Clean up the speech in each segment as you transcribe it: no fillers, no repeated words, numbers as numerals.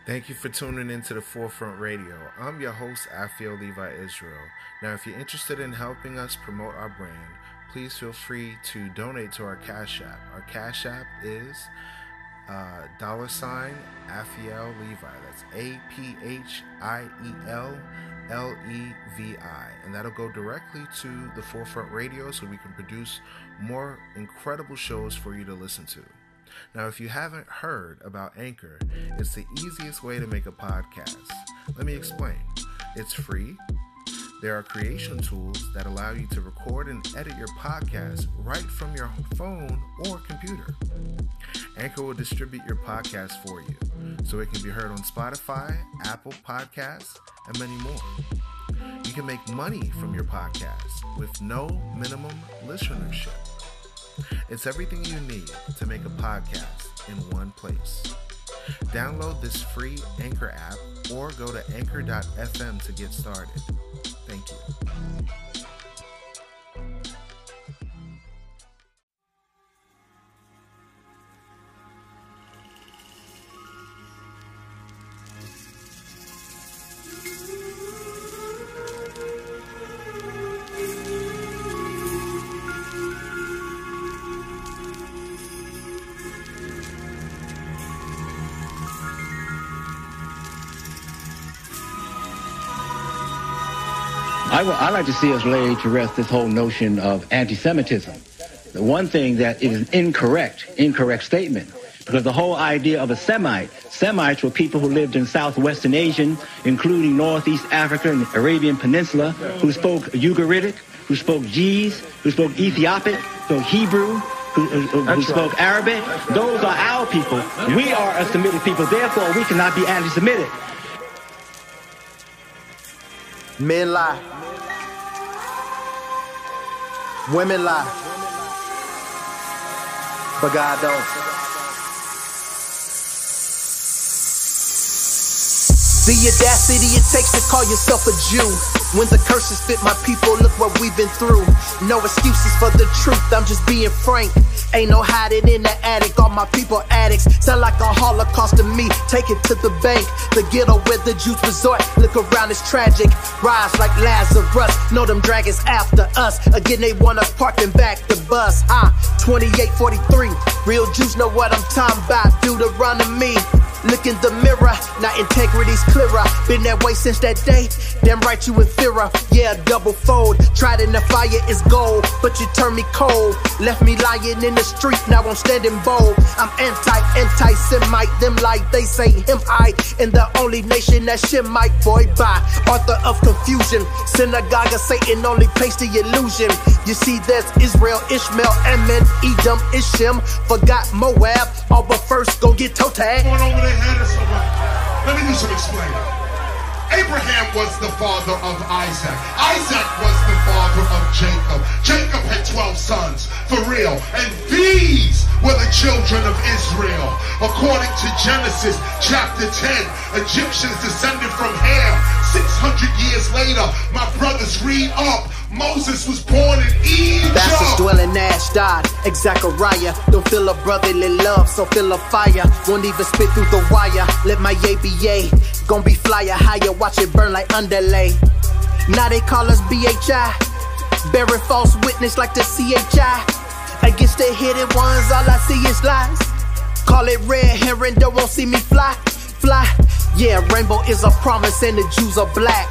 Thank you for tuning into the Forefront Radio. I'm your host, Afiel Levi Israel. Now, if you're interested in helping us promote our brand, please feel free to donate to our Cash App. Our Cash App is $ Afiel Levi. That's APHIEL and that'll go directly to the Forefront Radio so we can produce more incredible shows for you to listen to. Now, if you haven't heard about Anchor, it's the easiest way to make a podcast. Let me explain. It's free. There are creation tools that allow you to record and edit your podcast right from your phone or computer. Anchor will distribute your podcast for you, so it can be heard on Spotify, Apple Podcasts, and many more. You can make money from your podcast with no minimum listenership. It's everything you need to make a podcast in one place. Download this free Anchor app or go to anchor.fm to get started. Thank you. I like to see us lay to rest this whole notion of anti-Semitism. The one thing that it is an incorrect statement, because the whole idea of a Semites were people who lived in southwestern Asia, including Northeast Africa and the Arabian Peninsula, who spoke Ugaritic, who spoke Ge'ez, who spoke Ethiopic, spoke Hebrew, who spoke Arabic. Those are our people. We are a Semitic people, therefore we cannot be anti-Semitic. Men lie. Women lie. But God don't. The audacity it takes to call yourself a Jew. When the curses fit my people, look what we've been through. No excuses for the truth, I'm just being frank. Ain't no hiding in the attic, all my people addicts. Sound like a Holocaust to me, take it to the bank. The ghetto where the Jews resort, look around, it's tragic. Rise like Lazarus, know them dragons after us. Again they want us parking back the bus. 2843, real Jews know what I'm talking about. Deuteronomy, look in the mirror, now integrity's clearer. Been that way since that day, damn right you in fear. Yeah, double fold, tried in the fire is gold, but you turned me cold. Left me lying in the street, now I'm standing bold. I'm anti-Semite, them like they say him I. And the only nation that Shemite, boy bye. Author of confusion, synagogue of Satan only paints the illusion. You see there's Israel, Ishmael, Ammon, Edom, Ishim. Forgot Moab, all but first go get toe tag. Going over their head or something. Let me do some explaining. Abraham was the father of Isaac. Isaac was the father of Jacob. Jacob had 12 sons, for real. And these were the children of Israel. According to Genesis chapter 10, Egyptians descended from Ham. 600 years later, my brothers read up. Moses was born in Egypt. Bastards dwelling Ashdod, Zechariah. Don't feel a brotherly love, so feel a fire. Won't even spit through the wire. Let my yay be yay. Gon' be flyer higher, watch it burn like underlay. Now they call us BHI. Bearing false witness like the CHI. Against the hidden ones, all I see is lies. Call it red herring, don't want see me fly. Fly, yeah, rainbow is a promise and the Jews are black.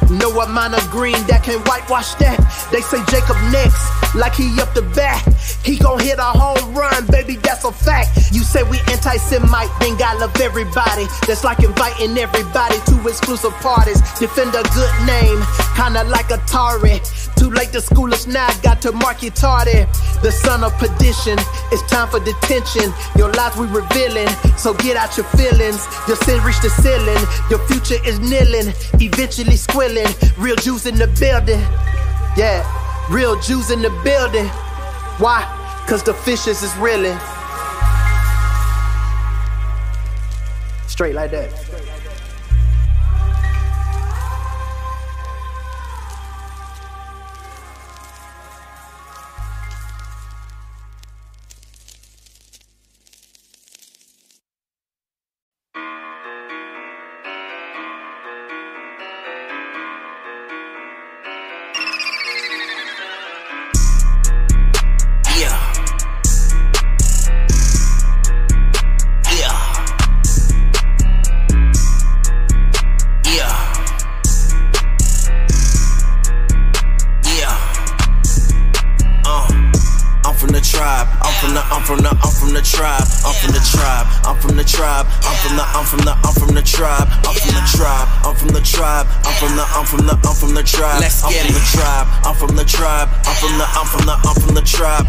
No amount of green that can whitewash that. They say Jacob next, like he up the bat. He gon' hit a home run, baby, that's a fact. You say we anti-Semite, then God love everybody. That's like inviting everybody to exclusive parties. Defend a good name, kinda like Atari. Too late to school us now, got to mark you tardy. The son of perdition, it's time for detention. Your lies we revealing, so get out your feelings. Your sin reached the ceiling, your future is kneeling, eventually squilling. Real Jews in the building, yeah, real Jews in the building. Why? Cause the fishes is reeling. Straight like that. the tribe. I'm from the tribe. I'm from the tribe. I'm from the tribe. I'm from the tribe. I'm from the tribe. I'm from the tribe. Let's get it. I'm from the tribe. I'm from the tribe.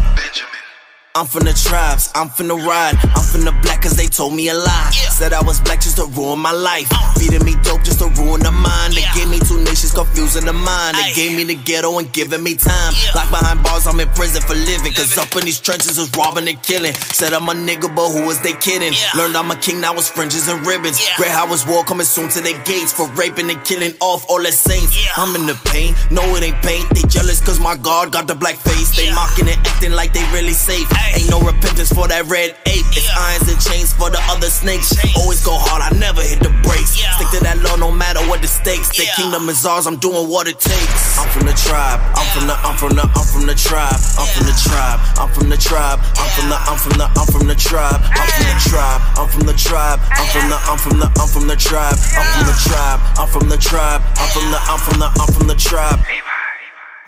I'm from the tribes, I'm from the ride. I'm from the black cause they told me a lie. Said I was black just to ruin my life. Feeding me dope just to ruin the mind. They gave me 2 nations confusing the mind. They gave me the ghetto and giving me time. Locked behind bars, I'm in prison for living. Cause up in these trenches is robbing and killing. Said I'm a nigga, but who was they kidding? Learned I'm a king, now it's fringes and ribbons. Great Howard's war coming soon to their gates. For raping and killing off all the saints. I'm in the pain, no it ain't pain. They jealous cause my God got the black face. They mocking and acting like they really safe. Ain't no repentance for that red ape. It's irons and chains for the other snakes. Always go hard, I never hit the brakes. Stick to that law no matter what the stakes. The kingdom is ours, I'm doing what it takes. I'm from the tribe. I'm from the tribe. I'm from the tribe. I'm from the tribe. I'm from the tribe. I'm from the tribe. I'm from the tribe. I'm from the tribe. I'm from the tribe. I'm from the tribe. I'm from the tribe. I'm from the tribe.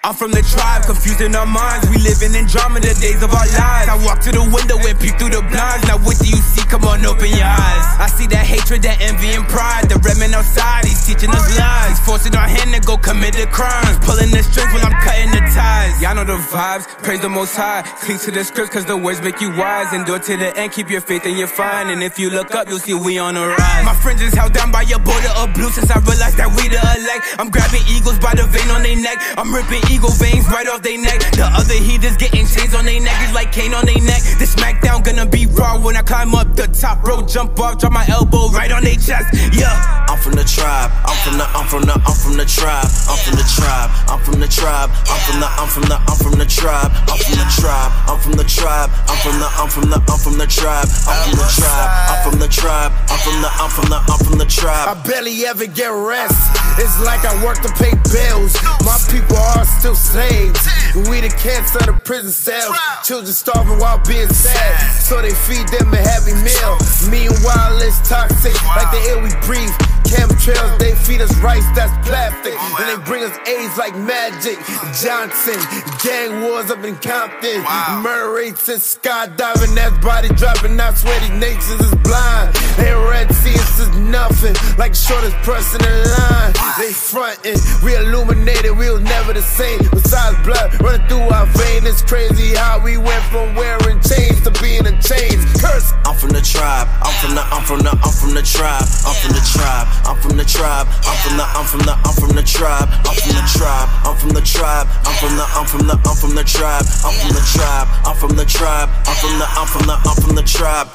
I'm from the tribe, confusing our minds. We living in drama the days of our lives. I walk to the window and peek through the blinds. Now what do you see? Come on, open your eyes. I see that hatred, that envy and pride. The remnant outside, he's teaching us lies. He's forcing our hand to go commit the crimes. Pulling the strings when I'm cutting the ties. Y'all know the vibes, praise the most high. Cling to the scripts cause the words make you wise. Endure to the end, keep your faith and you're fine. And if you look up, you'll see we on the rise. My friends is held down by a border of blue. Since I realized that we the elect, I'm grabbing eagles by the vein on their neck. I'm ripping eagle veins right off their neck. The other heathens getting chains on their neck. It's like cane on their neck. This smackdown gonna be raw when I climb up the top rope, jump off, drop my elbow right on their chest. Yeah. I'm from the tribe. I'm from the tribe. I'm from the tribe. I'm from the tribe. I'm from the tribe. I'm from the tribe. I'm from the tribe. I'm from the tribe. I'm from the tribe. I'm from the tribe. I'm from the tribe. I'm from the tribe. I barely ever get rest. It's like I work to pay bills. My people are still slaves. We the cancer of the prison cells. Children starving while being sad, so they feed them a happy meal. Meanwhile it's toxic, like the air we breathe. Chemtrails, they feed us rice that's plastic, and they bring us AIDS like magic. Johnson, gang wars up in Compton, murder rates and skydiving, that's body dropping. I swear these nations is blind. They Red Sea, it's just nothing, like the shortest person in line. They frontin', we illuminated, we was never the same. Besides blood running through our veins, it's crazy how we went from wearing chains to being in chains. Curse. I'm from the tribe. I'm from the tribe. I'm from the tribe. I'm from the tribe. I'm from the tribe. I'm from the tribe. I'm from the tribe. I'm from the tribe. I'm from the tribe. I'm from the tribe. I'm from the tribe.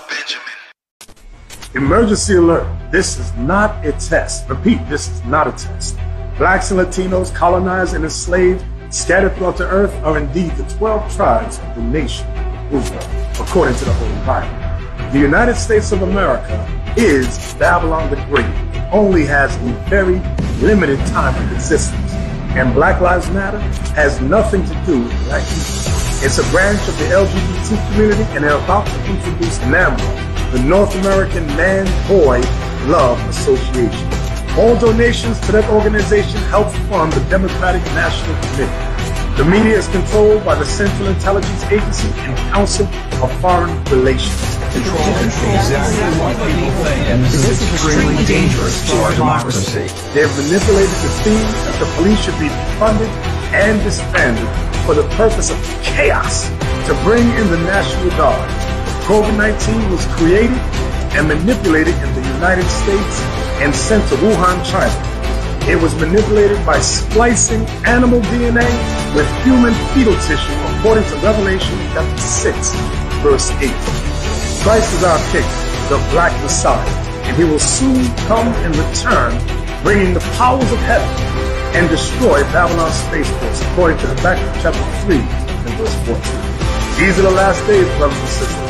Emergency alert. This is not a test. Repeat, this is not a test. Blacks and Latinos, colonized and enslaved, scattered throughout the earth, are indeed the 12 tribes of the nation of Israel, according to the Holy Bible. The United States of America is Babylon the Great, only has a very limited time of existence, and Black Lives Matter has nothing to do with black people. It's a branch of the LGBT community, and they're about to introduce NAMBLA, the North American Man-Boy Love Association. All donations to that organization help fund the Democratic National Committee. The media is controlled by the Central Intelligence Agency and Council of Foreign Relations. Control exactly what people think, and this is extremely dangerous to our democracy. They have manipulated the theme that the police should be defunded and disbanded for the purpose of chaos to bring in the National Guard. COVID-19 was created and manipulated in the United States and sent to Wuhan, China. It was manipulated by splicing animal DNA with human fetal tissue, according to Revelation chapter 6, verse 8. Christ is our King, the Black Messiah, and he will soon come and return, bringing the powers of heaven and destroy Babylon's Space Force, according to Habakkuk chapter 3 and verse 14. These are the last days, brothers and sisters.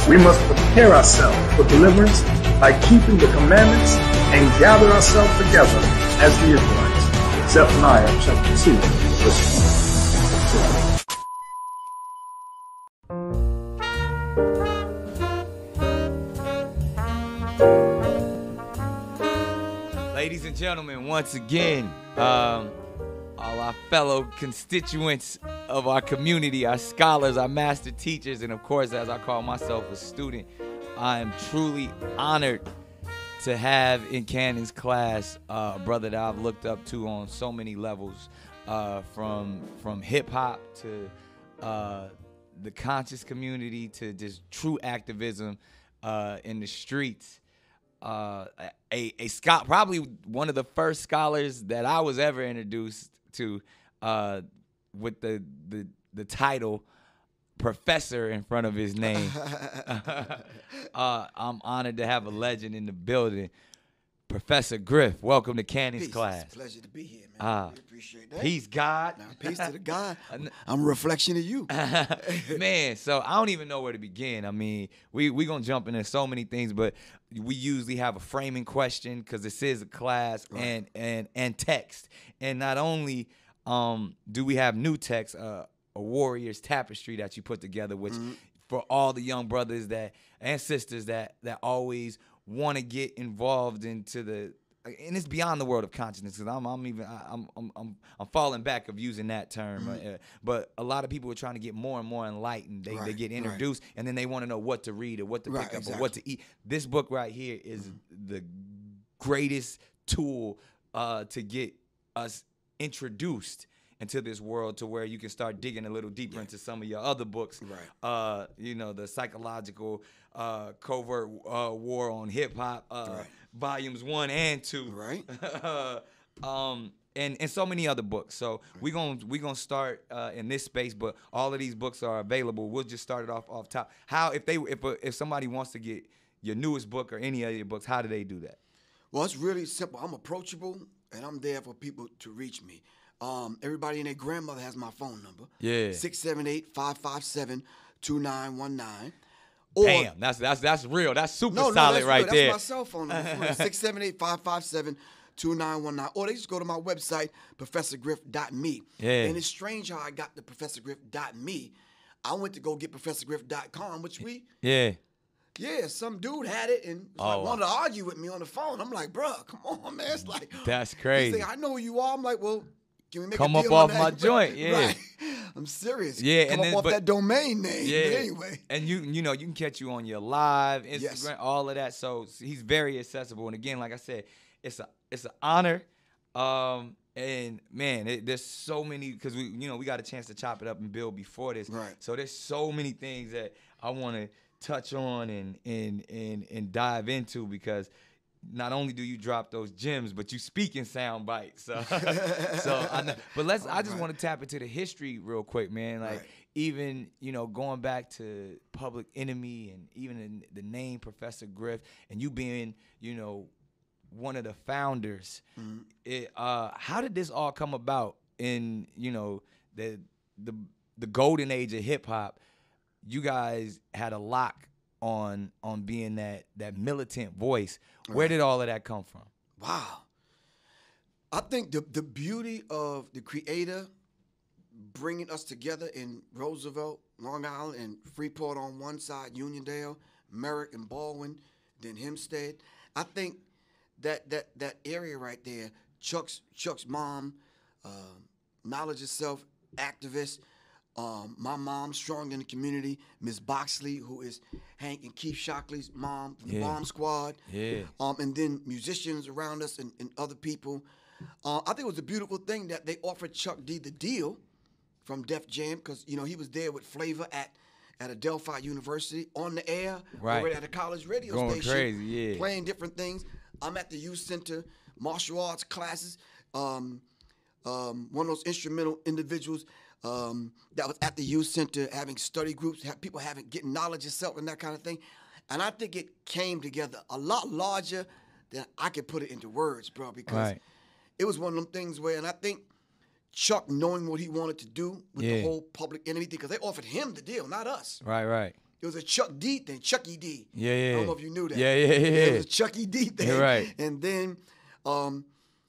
We must prepare ourselves for deliverance by keeping the commandments and gather ourselves together as the Israelites. Zephaniah chapter 2, verse 1. Ladies and gentlemen, once again, all our fellow constituents of our community, our scholars, our master teachers, and of course, as I call myself, a student. I am truly honored to have in Cannon's class a brother that I've looked up to on so many levels, from hip-hop to the conscious community to just true activism in the streets. Probably one of the first scholars that I was ever introduced to with the title professor in front of his name. I'm honored to have a legend in the building. Professor Griff, welcome to Cannon's class. It's a pleasure to be here, man. We appreciate that. Peace, God. Now, peace to the God. I'm a reflection of you. Man, so I don't even know where to begin. I mean, we going to jump into so many things, but we usually have a framing question because this is a class, right, and text. And not only do we have new text, a Warrior's Tapestry that you put together, which for all the young brothers and sisters that always want to get involved into and it's beyond the world of consciousness, because I'm falling back of using that term, but a lot of people are trying to get more and more enlightened. They get introduced, and then they want to know what to read or what to pick up or what to eat. This book right here is the greatest tool to get us introduced into this world, to where you can start digging a little deeper into some of your other books. Right. The psychological covert war on hip hop, volumes 1 and 2. Right. And so many other books. So we're gonna start in this space, but all of these books are available. We'll just start it off top. How if somebody wants to get your newest book or any of your books, how do they do that? Well, it's really simple. I'm approachable, and I'm there for people to reach me. Everybody and their grandmother has my phone number. Yeah. 678-557-2919. Damn, that's real. That's super solid right real. there. That's my cell phone number. 678-557-2919. Or they just go to my website, ProfessorGriff.me. Yeah. And it's strange how I got the ProfessorGriff.me. I went to go get ProfessorGriff.com, which yeah, some dude had it and wanted to argue with me on the phone. I'm like, bro, come on, man. It's like, that's crazy. He's like, I know who you are. I'm like, well, can we make come a deal up off on that? my joint? Yeah, right. I'm serious. Yeah, come up off that domain name. Yeah, but anyway. And you can catch you on your live Instagram, all of that. So he's very accessible. And again, like I said, it's an honor. And man, there's so many, because we got a chance to chop it up and build before this. Right. So there's so many things that I want to touch on and dive into, because not only do you drop those gems, but you speak in sound bites. So I know. But I just want to tap into the history real quick, man. Like even going back to Public Enemy, and even in the name Professor Griff, and you being one of the founders. How did this all come about in the golden age of hip hop? You guys had a lock on being that militant voice. Where did all of that come from? Wow. I think the beauty of the Creator bringing us together in Roosevelt, Long Island, and Freeport on one side, Uniondale, Merrick and Baldwin, then Hempstead. I think that area right there, Chuck's mom, knowledge of self, activist. My mom, strong in the community. Miss Boxley, who is Hank and Keith Shockley's mom from the Bomb Squad. Yeah. And then musicians around us and other people. I think it was a beautiful thing that they offered Chuck D the deal from Def Jam, because he was there with Flavor at Adelphi University on the air, already at a college radio station, crazy, playing different things. I'm at the youth center, martial arts classes. One of those instrumental individuals that was at the youth center having study groups, people getting knowledge of self and that kind of thing. And I think it came together a lot larger than I could put it into words, bro, because it was one of them things where, and I think Chuck, knowing what he wanted to do with the whole Public Enemy thing, because they offered him the deal, not us. Right. It was a Chuck D thing, Chucky D. Yeah. I don't know if you knew that. Yeah. It was a Chucky D thing. You're right. And then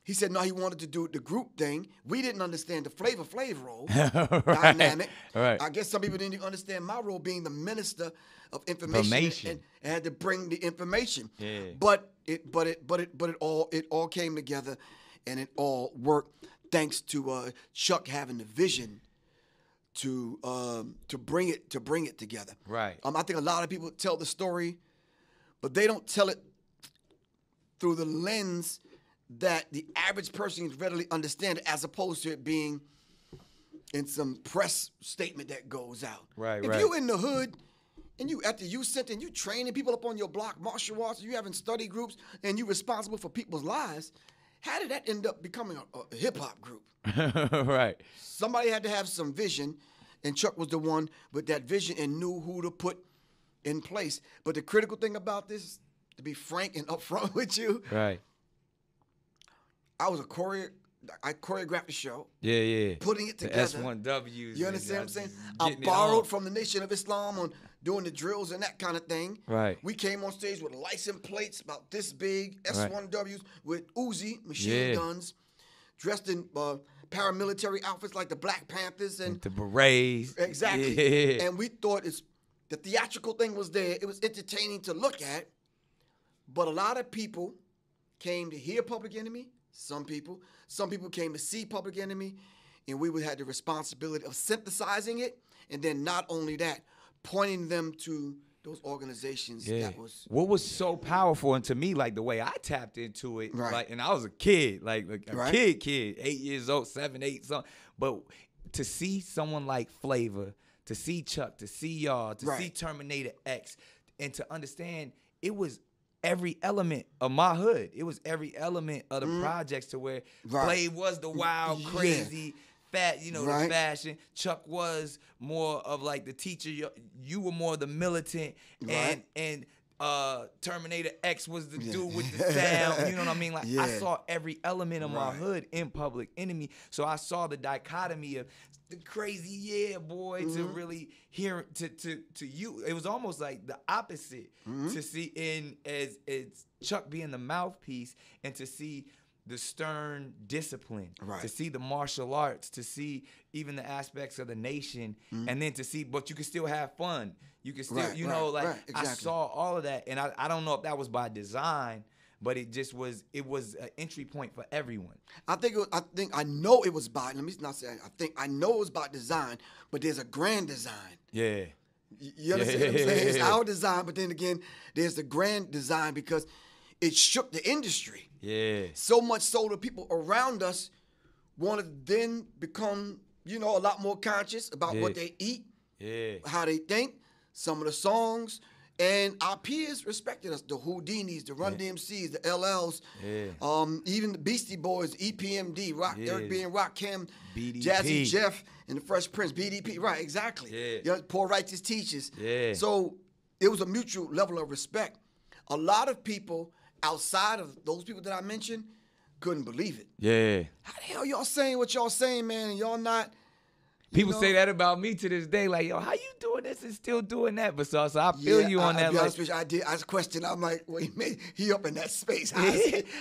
he said, no, he wanted to do the group thing. We didn't understand the Flavor role dynamic. Right. I guess some people didn't even understand my role being the minister of information. And had to bring the information. Yeah. But it all came together, and it all worked. thanks to Chuck having the vision to bring it together. Right. I think a lot of people tell the story, but they don't tell it through the lens that the average person can readily understand it, as opposed to it being in some press statement that goes out. Right. If you in the hood and you at the youth center and you training people up on your block, martial arts, you having study groups, and you responsible for people's lives, how did that end up becoming a hip hop group? Right. Somebody had to have some vision, and Chuck was the one with that vision and knew who to put in place. But the critical thing about this, to be frank and upfront with you, Right. I choreographed the show. Yeah. Putting it The together. S1Ws. You understand what I'm saying? just I getting it borrowed on. from the Nation of Islam on doing the drills and that kind of thing. Right. We came on stage with license plates about this big, S1Ws with Uzi machine guns, dressed in paramilitary outfits like the Black Panthers and the berets. exactly. Yeah. And we thought the theatrical thing was there. It was entertaining to look at, but a lot of people came to hear Public Enemy. Some people came to see Public Enemy, and we had the responsibility of synthesizing it, and then not only that, pointing them to those organizations. Yeah. That was what was so powerful, and to me, like the way I tapped into it, like, and I was a kid, like a kid, 8 years old, 7, 8, something. But to see someone like Flavor, to see Chuck, to see y'all, to see Terminator X, and to understand it was every element of my hood. It was every element of the projects, to where Flav was the wild, crazy, fat, the fashion. Chuck was more of like the teacher. You were more the militant, and Terminator X was the dude with the sound. You know what I mean? Like I saw every element of my hood in Public Enemy. So I saw the dichotomy of the crazy boy to really hear to you. It was almost like the opposite to see as Chuck being the mouthpiece, and to see the stern discipline, to see the martial arts, to see even the aspects of the nation, and then to see, but you can still have fun. You can still, exactly. I saw all of that, and I don't know if that was by design, but it was an entry point for everyone. I know it was by, let me not say I know it was by design, but there's a grand design. Yeah. You understand what I'm saying? It's our design, but then again, there's the grand design, because it shook the industry. Yeah. So much so that people around us wanted to then become, a lot more conscious about what they eat, how they think, some of the songs, and our peers respected us. The Houdinis, the Run DMCs, the LLs, even the Beastie Boys, EPMD, Eric B. and Rakim, BDP. Jazzy Jeff, and the Fresh Prince, BDP. Right, exactly. Poor Righteous Teachers. Yeah. So it was a mutual level of respect. A lot of people outside of those people that I mentioned couldn't believe it. Yeah. How the hell y'all saying what y'all saying, man, and y'all not? People say that about me to this day, like, yo, how you doing this and still doing that? But so I feel you on that. I'll be honest with you, I did. I questioned. I'm like, well, he up in that space.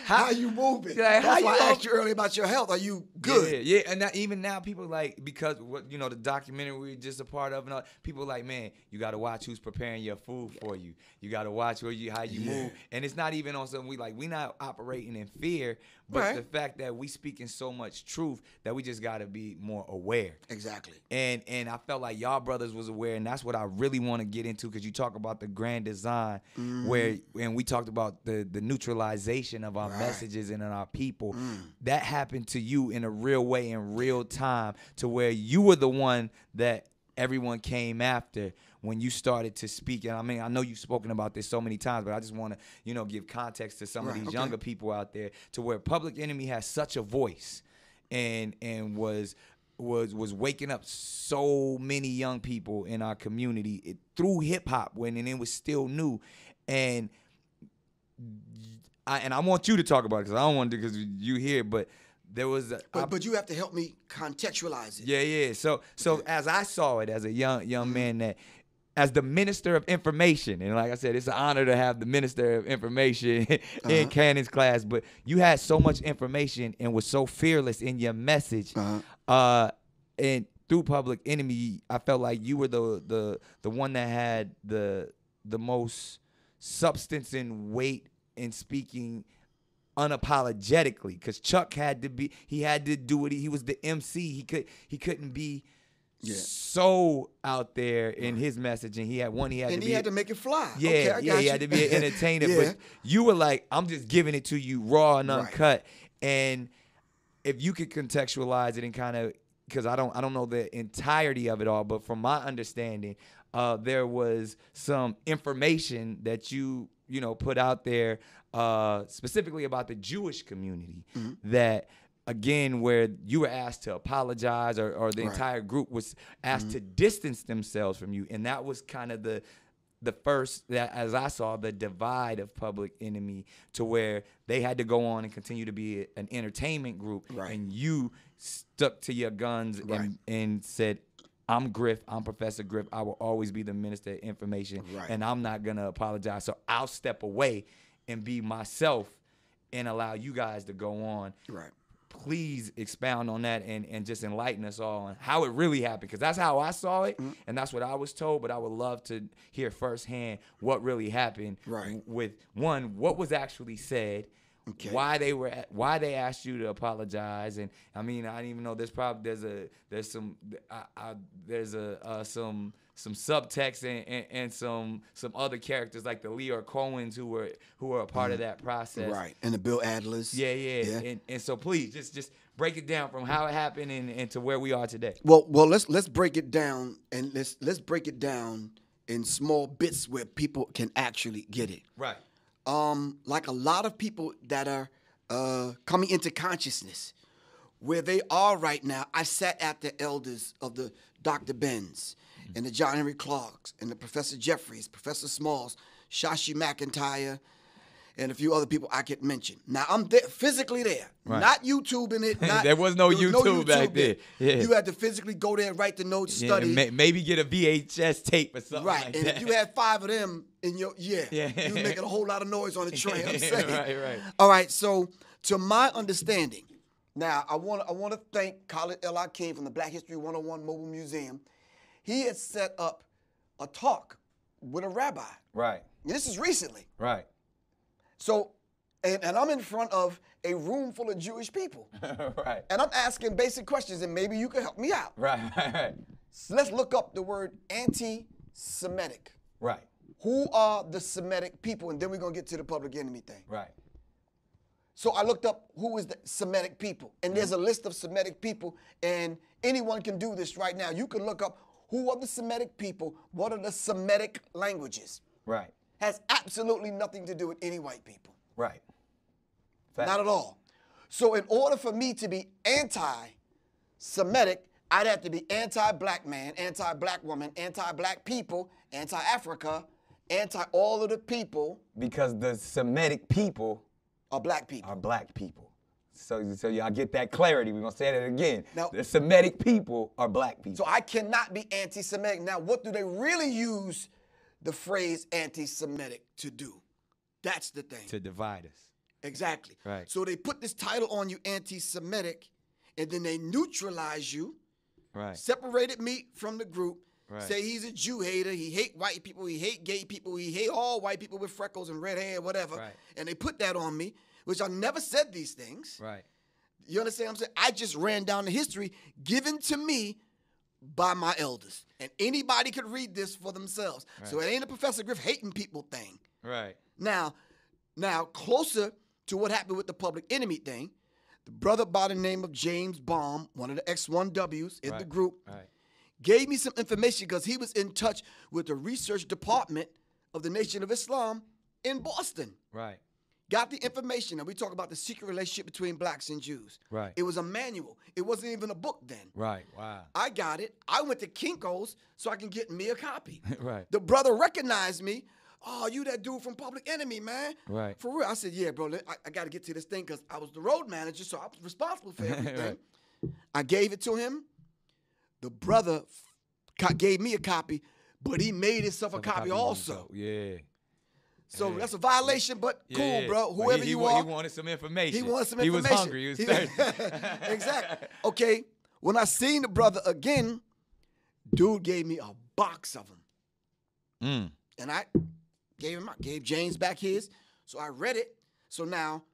How you moving? Like, That's why I asked you earlier about your health. Are you good? Yeah. And even now, people like, because the documentary we were just a part of, and all, people like, man, you got to watch who's preparing your food for you. You got to watch how you move. And it's not even on something we not operating in fear, but the fact that we speaking so much truth that we just got to be more aware. Exactly. And I felt like y'all brothers was aware, and that's what I really want to get into, because you talk about the grand design, and we talked about the neutralization of our messages and in our people. That happened to you in a real way, in real time, to where you were the one that everyone came after when you started to speak. And I mean, I know you've spoken about this so many times, but I just want to, give context to some of these younger people out there, to where Public Enemy has such a voice and was waking up so many young people in our community through hip hop when it was still new. And I want you to talk about it, because I don't want to, because you here, but there was but you have to help me contextualize it. Yeah. So as I saw it as a young man, that as the Minister of Information, and like I said, it's an honor to have the Minister of Information in Cannon's class, but you had so much information and was so fearless in your message. And through Public Enemy, I felt like you were the one that had the most substance and weight in speaking unapologetically, because Chuck had to do it. He was the MC. He couldn't be so out there in his messaging. He had to make it fly. Yeah, okay, I got he you. had to be an entertainer. But you were like, I'm just giving it to you raw and uncut. And if you could contextualize it and kind of, because I don't know the entirety of it all, but from my understanding, there was some information that you put out there specifically about the Jewish community that, again, where you were asked to apologize or the entire group was asked to distance themselves from you. And that was kind of the first, that as I saw, the divide of Public Enemy, to where they had to go on and continue to be an entertainment group. Right. And you stuck to your guns and said, I'm Griff. I'm Professor Griff. I will always be the Minister of Information, and I'm not going to apologize. So I'll step away and be myself and allow you guys to go on. Right. Please expound on that and just enlighten us all on how it really happened, because that's how I saw it, and that's what I was told, but I would love to hear firsthand what really happened with, one, what was actually said, why they asked you to apologize. And I mean, I didn't even know there's some subtext and some other characters like the Leo Cohens who were a part of that process. Right. And the Bill Adlers. Yeah. And so please just break it down from how it happened and to where we are today. Well, let's break it down, and let's break it down in small bits where people can actually get it. Right. Like a lot of people that are coming into consciousness, where they are right now. I sat at the elders of the Dr. Benz and the John Henry Clarks and the Professor Jeffries, Professor Smalls, Shashi McIntyre, and a few other people I could mention. Now, I'm there, physically there, not YouTubing it. There was no YouTube back then. Yeah. You had to physically go there and write the notes, study. Maybe get a VHS tape or something like and that. if you had 5 of them in your, you was making a whole lot of noise on the train, I'm saying. Right. All right, so to my understanding, now I want to thank Khalid El Hakim from the Black History 101 Mobile Museum. He had set up a talk with a rabbi. Right. And this is recently. Right. So, and I'm in front of a room full of Jewish people. Right. And I'm asking basic questions, and maybe you can help me out. Right. So let's look up the word anti-Semitic. Right. Who are the Semitic people? And then we're going to get to the Public Enemy thing. Right. So I looked up who is the Semitic people. And there's a list of Semitic people, and anyone can do this right now. You can look up who are the Semitic people, what are the Semitic languages. Right. Has absolutely nothing to do with any white people. Right. Not at all. So in order for me to be anti-Semitic, I'd have to be anti-black man, anti-black woman, anti-black people, anti-Africa, anti-all of the people. Because the Semitic people are black people. So y'all get that clarity. We're going to say that again. Now, the Semitic people are black people. So I cannot be anti-Semitic. Now, what do they really use the phrase anti-Semitic to do? That's the thing. To divide us. Exactly. Right. So they put this title on you, anti-Semitic, and then they neutralize you. Right. Separated me from the group. Right. Say he's a Jew hater. He hate white people. He hate gay people. He hate all white people with freckles and red hair, whatever. Right. And they put that on me, which I never said these things. Right. You understand what I'm saying? I just ran down the history given to me by my elders. And anybody could read this for themselves. Right. So it ain't a Professor Griff hating people thing. Right. Now, closer to what happened with the Public Enemy thing, the brother by the name of James Baum, one of the X1Ws in the group, gave me some information because he was in touch with the research department of the Nation of Islam in Boston. Right. Got the information, and we talk about the secret relationship between blacks and Jews. Right. It was a manual. It wasn't even a book then. Right. Wow. I got it. I went to Kinko's so I can get me a copy. Right. The brother recognized me. Oh, you that dude from Public Enemy, man. Right. For real. I said, yeah, bro, I got to get to this thing because I was the road manager, so I was responsible for everything. Right. I gave it to him. The brother gave me a copy, but he made himself a copy also. Yeah. So that's a violation, but cool, bro. Whoever you are. He wanted some information. He wanted some information. He was hungry. He was thirsty. Exactly. Okay. When I seen the brother again, dude gave me a box of them. And I gave James back his. So I read it. So now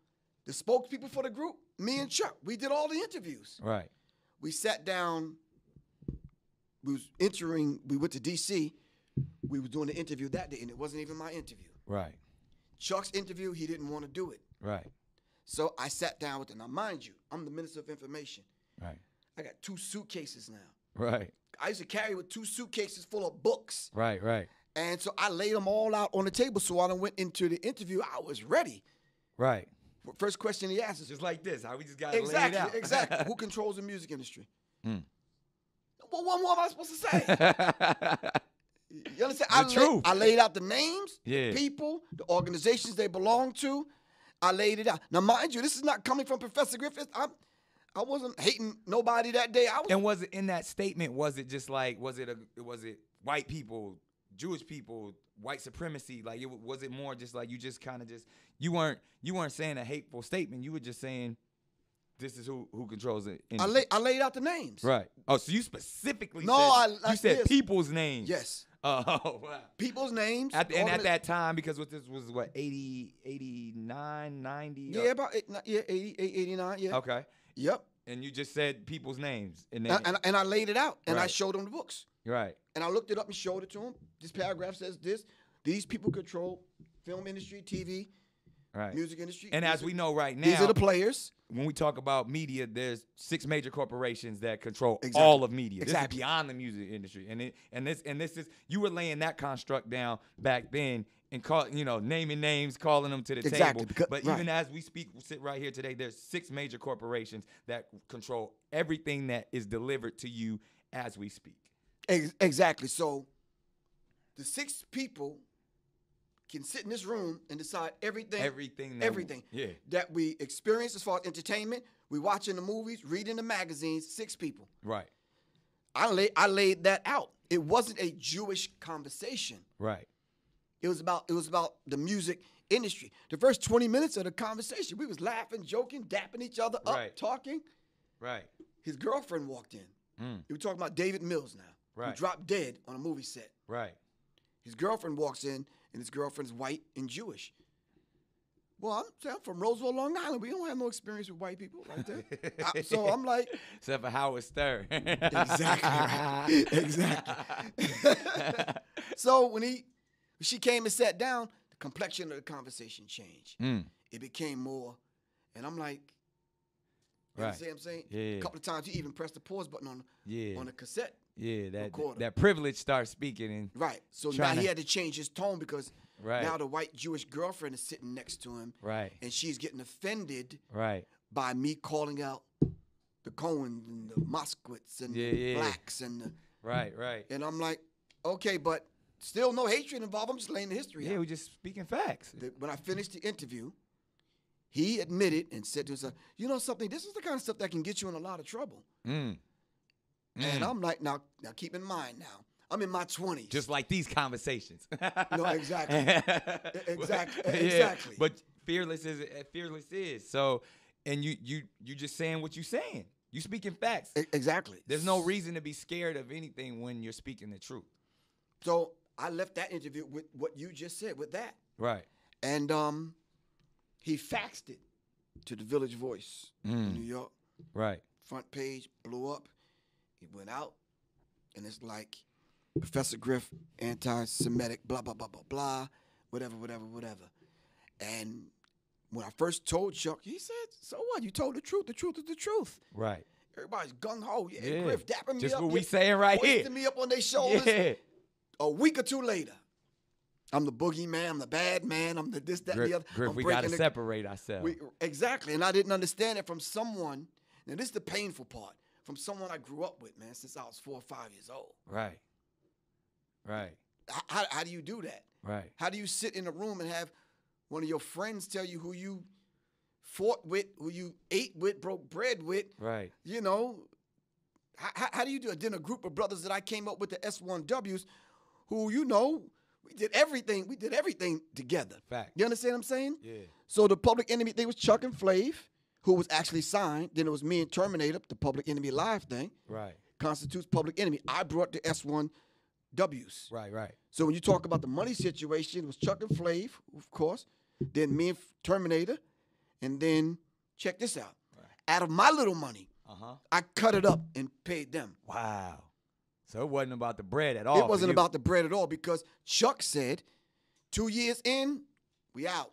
the spokespeople for the group, me and Chuck, we did all the interviews. Right. We sat down. We went to D.C. We were doing the interview that day, and it wasn't even my interview. Right. Chuck's interview, he didn't want to do it. Right. So I sat down with him. Now, mind you, I'm the Minister of Information. Right. I got 2 suitcases now. Right. I used to carry with 2 suitcases full of books. Right. Right. And so I laid them all out on the table. So when I went into the interview, I was ready. Right. First question he asked is Just like this, how we just got to exactly, lay it out. exactly. Who controls the music industry? Mm. Well, what more am I supposed to say? You understand? The truth. I laid out the names, Yeah. the people, the organizations they belong to. I laid it out. Now, mind you, this is not coming from Professor Griffith. I wasn't hating nobody that day. And was it in that statement? Was it just like was it white people, Jewish people, white supremacy? Like was it more just like you just kind of just you weren't saying a hateful statement. You were just saying this is who controls it. I laid out the names. Right. Oh, so you specifically you said people's names. Yes. Oh, wow. People's names. At that time, because this was what 80, 89, 90. Yeah, about 80, 89. Yeah. Okay. Yep. And you just said people's names, and I laid it out, and I Right. showed them the books. Right. And I looked it up and showed it to them. This paragraph says this. These people control film industry, TV, Right. music industry. And as we know right now, these are the players. When we talk about media, there's 6 major corporations that control Exactly. all of media. Exactly. This is beyond the music industry, and this is you were laying that construct down back then and naming names, calling them to the Exactly. table. But Right. even as we sit right here today, there's 6 major corporations that control everything that is delivered to you as we speak. Exactly. So the 6 people can sit in this room and decide everything that we experience as far as entertainment. We watching the movies, reading the magazines. 6 people. Right. I laid that out. It wasn't a Jewish conversation. Right. It was about the music industry. The first 20 minutes of the conversation, we was laughing, joking, dapping each other up, Right. talking. Right. His girlfriend walked in. We were talking about David Mills now, Right. who dropped dead on a movie set. Right. His girlfriend walks in, and his girlfriend's white and Jewish. Well, I'm from Roseville, Long Island. We don't have no experience with white people like that. So I'm like, except for Howard Stern. exactly, right. Exactly. So when she came and sat down, the complexion of the conversation changed. It became more, and I'm like, you Right. understand what I'm saying? Yeah. A couple of times, he even pressed the pause button on the cassette. Yeah, recorder. that privilege starts speaking and Right. So now he had to change his tone because now the white Jewish girlfriend is sitting next to him. Right. And she's getting offended Right. by me calling out the Cohens and the Moskowitz and the blacks and the, Right. and I'm like, okay, but still no hatred involved. I'm just laying the history out. Yeah, we're just speaking facts. When I finished the interview, he admitted and said to himself, you know something, this is the kind of stuff that can get you in a lot of trouble. And I'm like, now keep in mind now, I'm in my 20s. Just like these conversations. No, exactly. Exactly. Yeah, Exactly. but fearless is. So, and you just saying what you're saying. You speaking facts. Exactly. There's no reason to be scared of anything when you're speaking the truth. So I left that interview with what you just said, with that. Right. And he faxed it to the Village Voice in New York. Right. Front page blew up. It went out, and it's like Professor Griff, anti-Semitic, blah, blah, blah, blah, blah, whatever. And when I first told Chuck, he said, so what? You told the truth. The truth is the truth. Right. Everybody's gung-ho. Yeah, Griff dapping me just up. what we saying right here. Hoisting me up on their shoulders. Yeah. A week or two later, I'm the boogeyman, I'm the bad man, I'm the this, that, and the other. Griff, we got to separate ourselves. Exactly, and I didn't understand it from someone. Now, this is the painful part. From someone I grew up with, man, since I was 4 or 5 years old. Right. How do you do that? Right. How do you sit in a room and have one of your friends tell you who you fought with, who you ate with, broke bread with? Right. You know, how do you do it? Then a group of brothers that I came up with, the S1Ws, who, you know, we did everything together. Fact. You understand what I'm saying? Yeah. So the Public Enemy thing was Chuck and Flav, who was actually signed. Then it was me and Terminator, the Public Enemy Live thing. Right. Constitutes Public Enemy. I brought the S1Ws. Right. So when you talk about the money situation, it was Chuck and Flav, of course. Then me and Terminator. and then check this out. Out of my little money, I cut it up and paid them. Wow. So it wasn't about the bread at all. It wasn't about the bread at all because Chuck said, 2 years in, we out.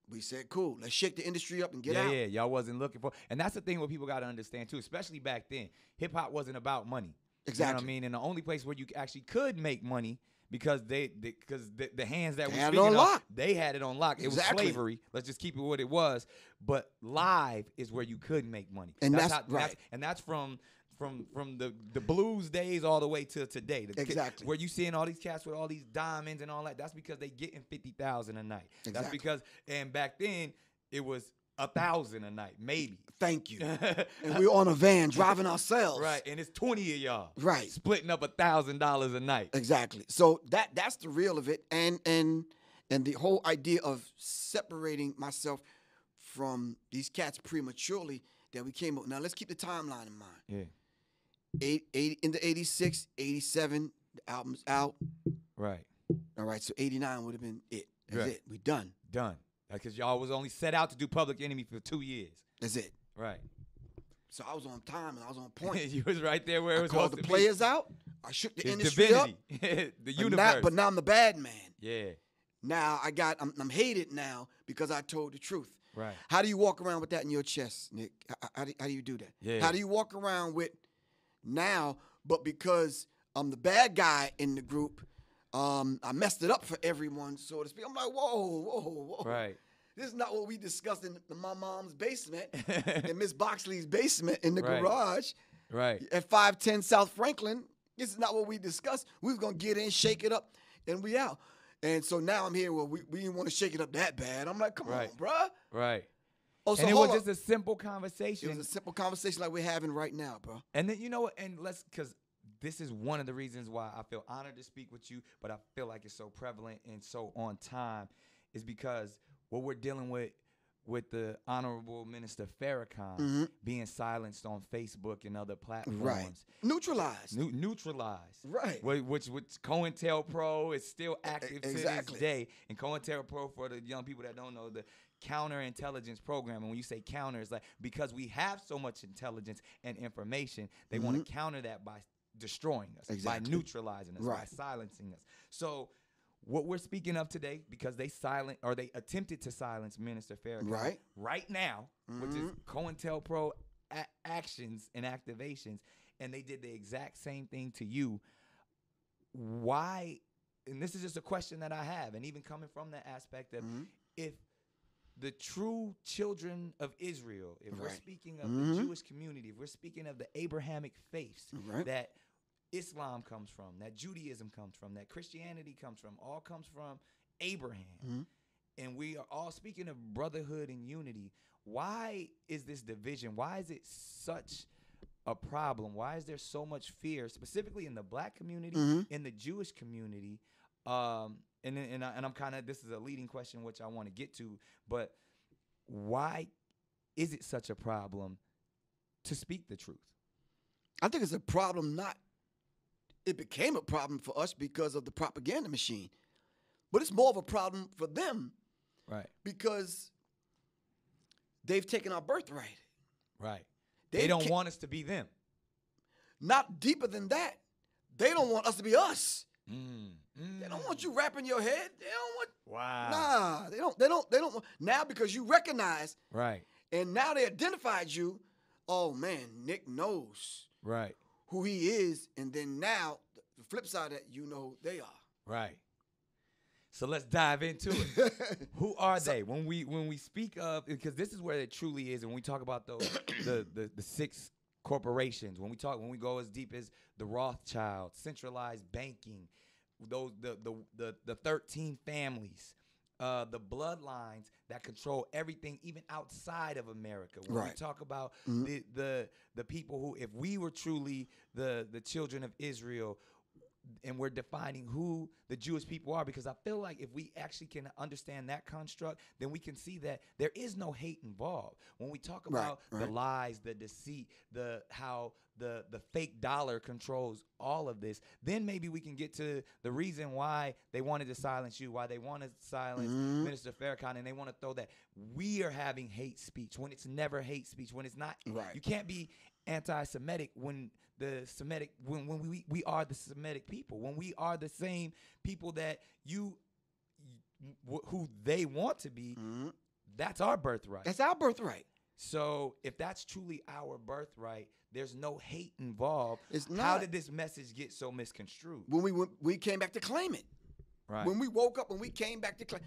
We said, cool, let's shake the industry up and get out. Yeah, y'all wasn't looking for. And that's the thing what people got to understand, too, especially back then. Hip-hop wasn't about money. Exactly. You know what I mean? And the only place where you actually could make money because the hands that had were it on speaking lock. of, they had it on lock. It was slavery. Let's just keep it what it was. But live is where you could make money. And that's right. That's from the blues days all the way to today. Exactly. Where you seeing all these cats with all these diamonds and all that, that's because they getting 50,000 a night. Exactly. That's because, and back then, it was 1,000 a night, maybe. Thank you. And we were on a van driving ourselves. Right, and it's 20 of y'all. Right. Splitting up $1,000 a night. Exactly. So that's the real of it. And the whole idea of separating myself from these cats prematurely that we came up. Now let's keep the timeline in mind. Yeah. Into 86, 87, the album's out. Right. All right, so 89 would have been it. That's Right. it. We done. Done. Because y'all was only set out to do Public Enemy for 2 years. That's it. Right. So I was on time and I was on point. You was right there where it was called supposed the to players out. I shook the It's industry up. divinity. The universe. But now I'm the bad man. Yeah. Now I'm hated now because I told the truth. Right. How do you walk around with that in your chest, Nick? How do you do that? Yeah. How do you walk around with now, but because I'm the bad guy in the group, I messed it up for everyone, so to speak. I'm like, whoa. Right. This is not what we discussed in my mom's basement, in Miss Boxley's basement in the Right. garage. Right. At 510 South Franklin. This is not what we discussed. We was going to get in, shake it up, and we out. And so now I'm here, well, we didn't want to shake it up that bad. I'm like, come Right. on, bruh. Right. Oh, so And it hold was up. just a simple conversation. It was a simple conversation like we're having right now, bro. And then, you know what, and because this is one of the reasons why I feel honored to speak with you, but I feel like it's so prevalent and so on time, is because what we're dealing with the Honorable Minister Farrakhan being silenced on Facebook and other platforms. Right. Neutralized. Neutralized. Right. Which COINTELPRO is still active to Exactly. this day. And COINTELPRO, for the young people that don't know, the counterintelligence program. And when you say counter, it's like because we have so much intelligence and information, they want to counter that by destroying us, by neutralizing us, by silencing us. So what we're speaking of today, because they attempted to silence Minister Farrakhan right now, which is COINTELPRO actions and activations, and they did the exact same thing to you. Why? And this is just a question that I have, and even coming from that aspect of if the true children of Israel, if we're speaking of the Jewish community, if we're speaking of the Abrahamic faiths that Islam comes from, that Judaism comes from, that Christianity comes from, all comes from Abraham. And we are all speaking of brotherhood and unity. Why is this division? Why is it such a problem? Why is there so much fear, specifically in the black community, in the Jewish community? And I'm kind of, this is a leading question, which I want to get to, but why is it such a problem to speak the truth? I think it's a problem it became a problem for us because of the propaganda machine. But it's more of a problem for them. Right. Because they've taken our birthright. Right. They don't want us to be them. Not deeper than that. They don't want us to be us. They don't want you wrapping your head. They don't want. Wow. Nah, they don't want. Now because you recognize. Right. And now they identified you. Oh man, Nick knows. Right. Who he is, and then now the flip side of that, you know who they are. Right. So let's dive into it. Who are they? When we speak of, because this is where it truly is, and when we talk about those the six corporations, when we go as deep as the Rothschild, centralized banking, those the 13 families, the bloodlines that control everything, even outside of America. When we talk about the people who, if we were truly the children of Israel, and we're defining who the Jewish people are, because I feel like if we actually can understand that construct, then we can see that there is no hate involved. When we talk about the lies, the deceit, how the fake dollar controls all of this, then maybe we can get to the reason why they wanted to silence you, why they wanted to silence Minister Farrakhan, and they want to throw that we are having hate speech when it's never hate speech, when it's not. Right. You can't be anti-Semitic when the Semitic when we are the Semitic people, when we are the same people that who they want to be. That's our birthright. That's our birthright. So if that's truly our birthright, there's no hate involved. It's not. How did this message get so misconstrued? When we came back to claim it. Right. When we woke up and we came back to claim.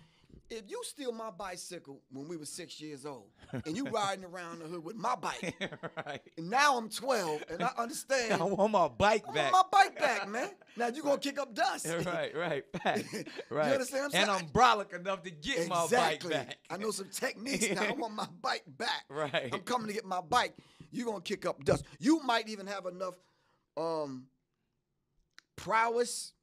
If you steal my bicycle when we were 6 years old, and you riding around the hood with my bike, Right. and now I'm 12, and I understand. I want my bike I back. want my bike back, man. Now you gonna kick up dust. Right. Right. You Right. understand what I'm And saying? I'm brolic enough to get my bike Exactly. back. I know some techniques now. I want my bike back. Right. I'm coming to get my bike. You're gonna kick up dust. You might even have enough prowess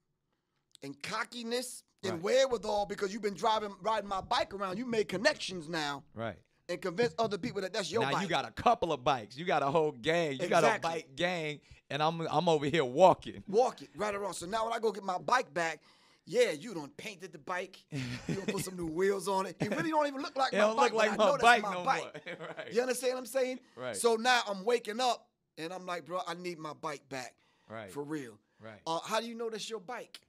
and cockiness and Right. wherewithal because you've been riding my bike around. You made connections now Right. and convince other people that that's your Now bike. you got a couple of bikes. You got a whole gang. You got a Exactly. bike gang, and I'm over here walking. Walk it right around. So now when I go get my bike back, yeah, you done painted the bike. You done put some new wheels on it. It really don't even look like It my don't bike. look like but I my know that's bike my no bike. more. Right. You understand what I'm saying? Right. So now I'm waking up and I'm like, bro, I need my bike back. Right. For real. Right. How do you know that's your bike?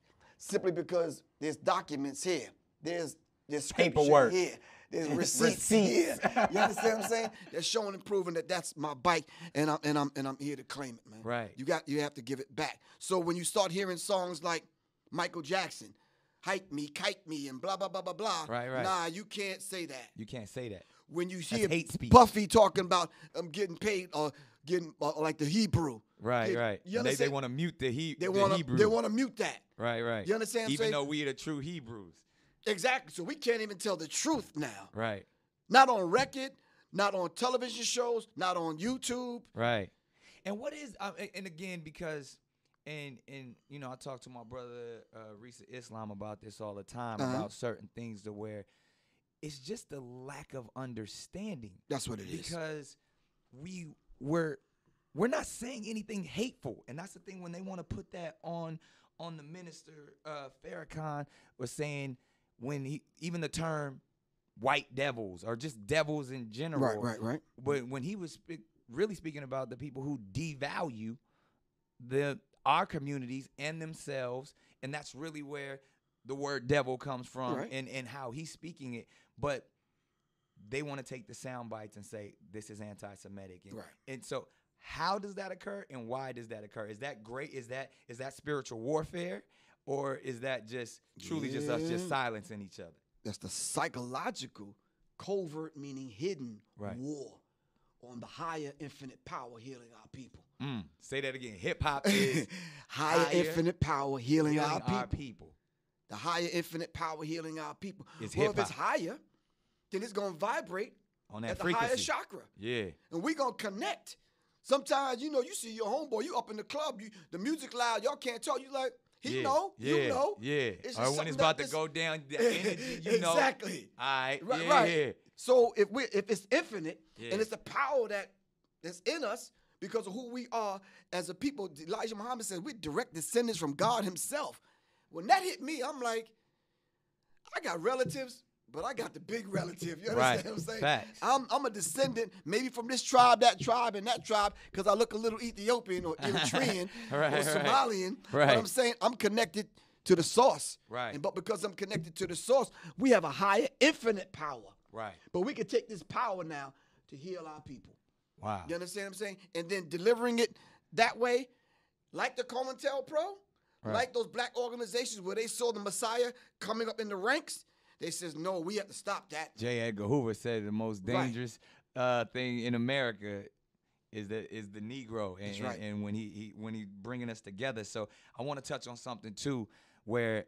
Simply because there's documents here. There's Paperwork. here. There's receipts here. You understand what I'm saying? That's showing and proving that that's my bike, and I'm here to claim it, man. Right. You have to give it back. So when you start hearing songs like Michael Jackson, "Hype Me, Kite Me," and blah blah blah blah blah. Right. Nah, you can't say that. You can't say that. When you hear hate speech. Puffy talking about getting paid or getting like the Hebrew. Right. Right. You And they understand? want to mute the They the want Hebrew. to mute that. Right. You understand what I'm Even saying? though we are the true Hebrews. Exactly. So we can't even tell the truth now. Right. Not on record, not on television shows, not on YouTube. Right. And what is and again, because and you know, I talk to my brother Risa Islam about this all the time, about certain things to where it's just the lack of understanding. That's what it is. Because we're not saying anything hateful. And that's the thing when they want to put that on the minister Farrakhan was saying when even the term white devils or just devils in general. Right. But when he was really speaking about the people who devalue our communities and themselves, and that's really where the word devil comes from, Right. and how he's speaking it. But they want to take the sound bites and say this is anti-Semitic, and so how does that occur, and why does that occur? Is that great? Is that spiritual warfare, or is that just truly just us just silencing each other? That's the psychological, covert, meaning hidden war on the higher infinite power healing our people. Say that again. Hip hop is higher infinite power healing our people. people. The higher infinite power healing our people. It's well, if hip-hop. it's higher, then it's gonna vibrate On that at the frequency. higher chakra. Yeah. And we gonna connect. Sometimes, you see your homeboy, you up in the club, the music loud, y'all can't talk. You like, you know. Yeah. It's Or just when it's something about that to go down, the energy, you know. Exactly. All right. Right, Yeah. right. So if it's infinite Yeah. and it's the power that's in us because of who we are as a people, Elijah Muhammad says we're direct descendants from God himself. When that hit me, I'm like, I got relatives, but I got the big relative. You understand Right. what I'm saying? Facts. I'm a descendant, maybe from this tribe, that tribe, and that tribe, because I look a little Ethiopian or Eritrean Right, or right. Somalian. Right. But I'm saying I'm connected to the source. Right. But because I'm connected to the source, we have a higher infinite power. Right. But we can take this power now to heal our people. Wow. You understand what I'm saying? And then delivering it that way, like the COINTELPRO, like those black organizations where they saw the Messiah coming up in the ranks, they says, no, we have to stop that. J. Edgar Hoover said the most Right. dangerous thing in America is the Negro, and, That's right. and when he bringing us together. So I want to touch on something too, where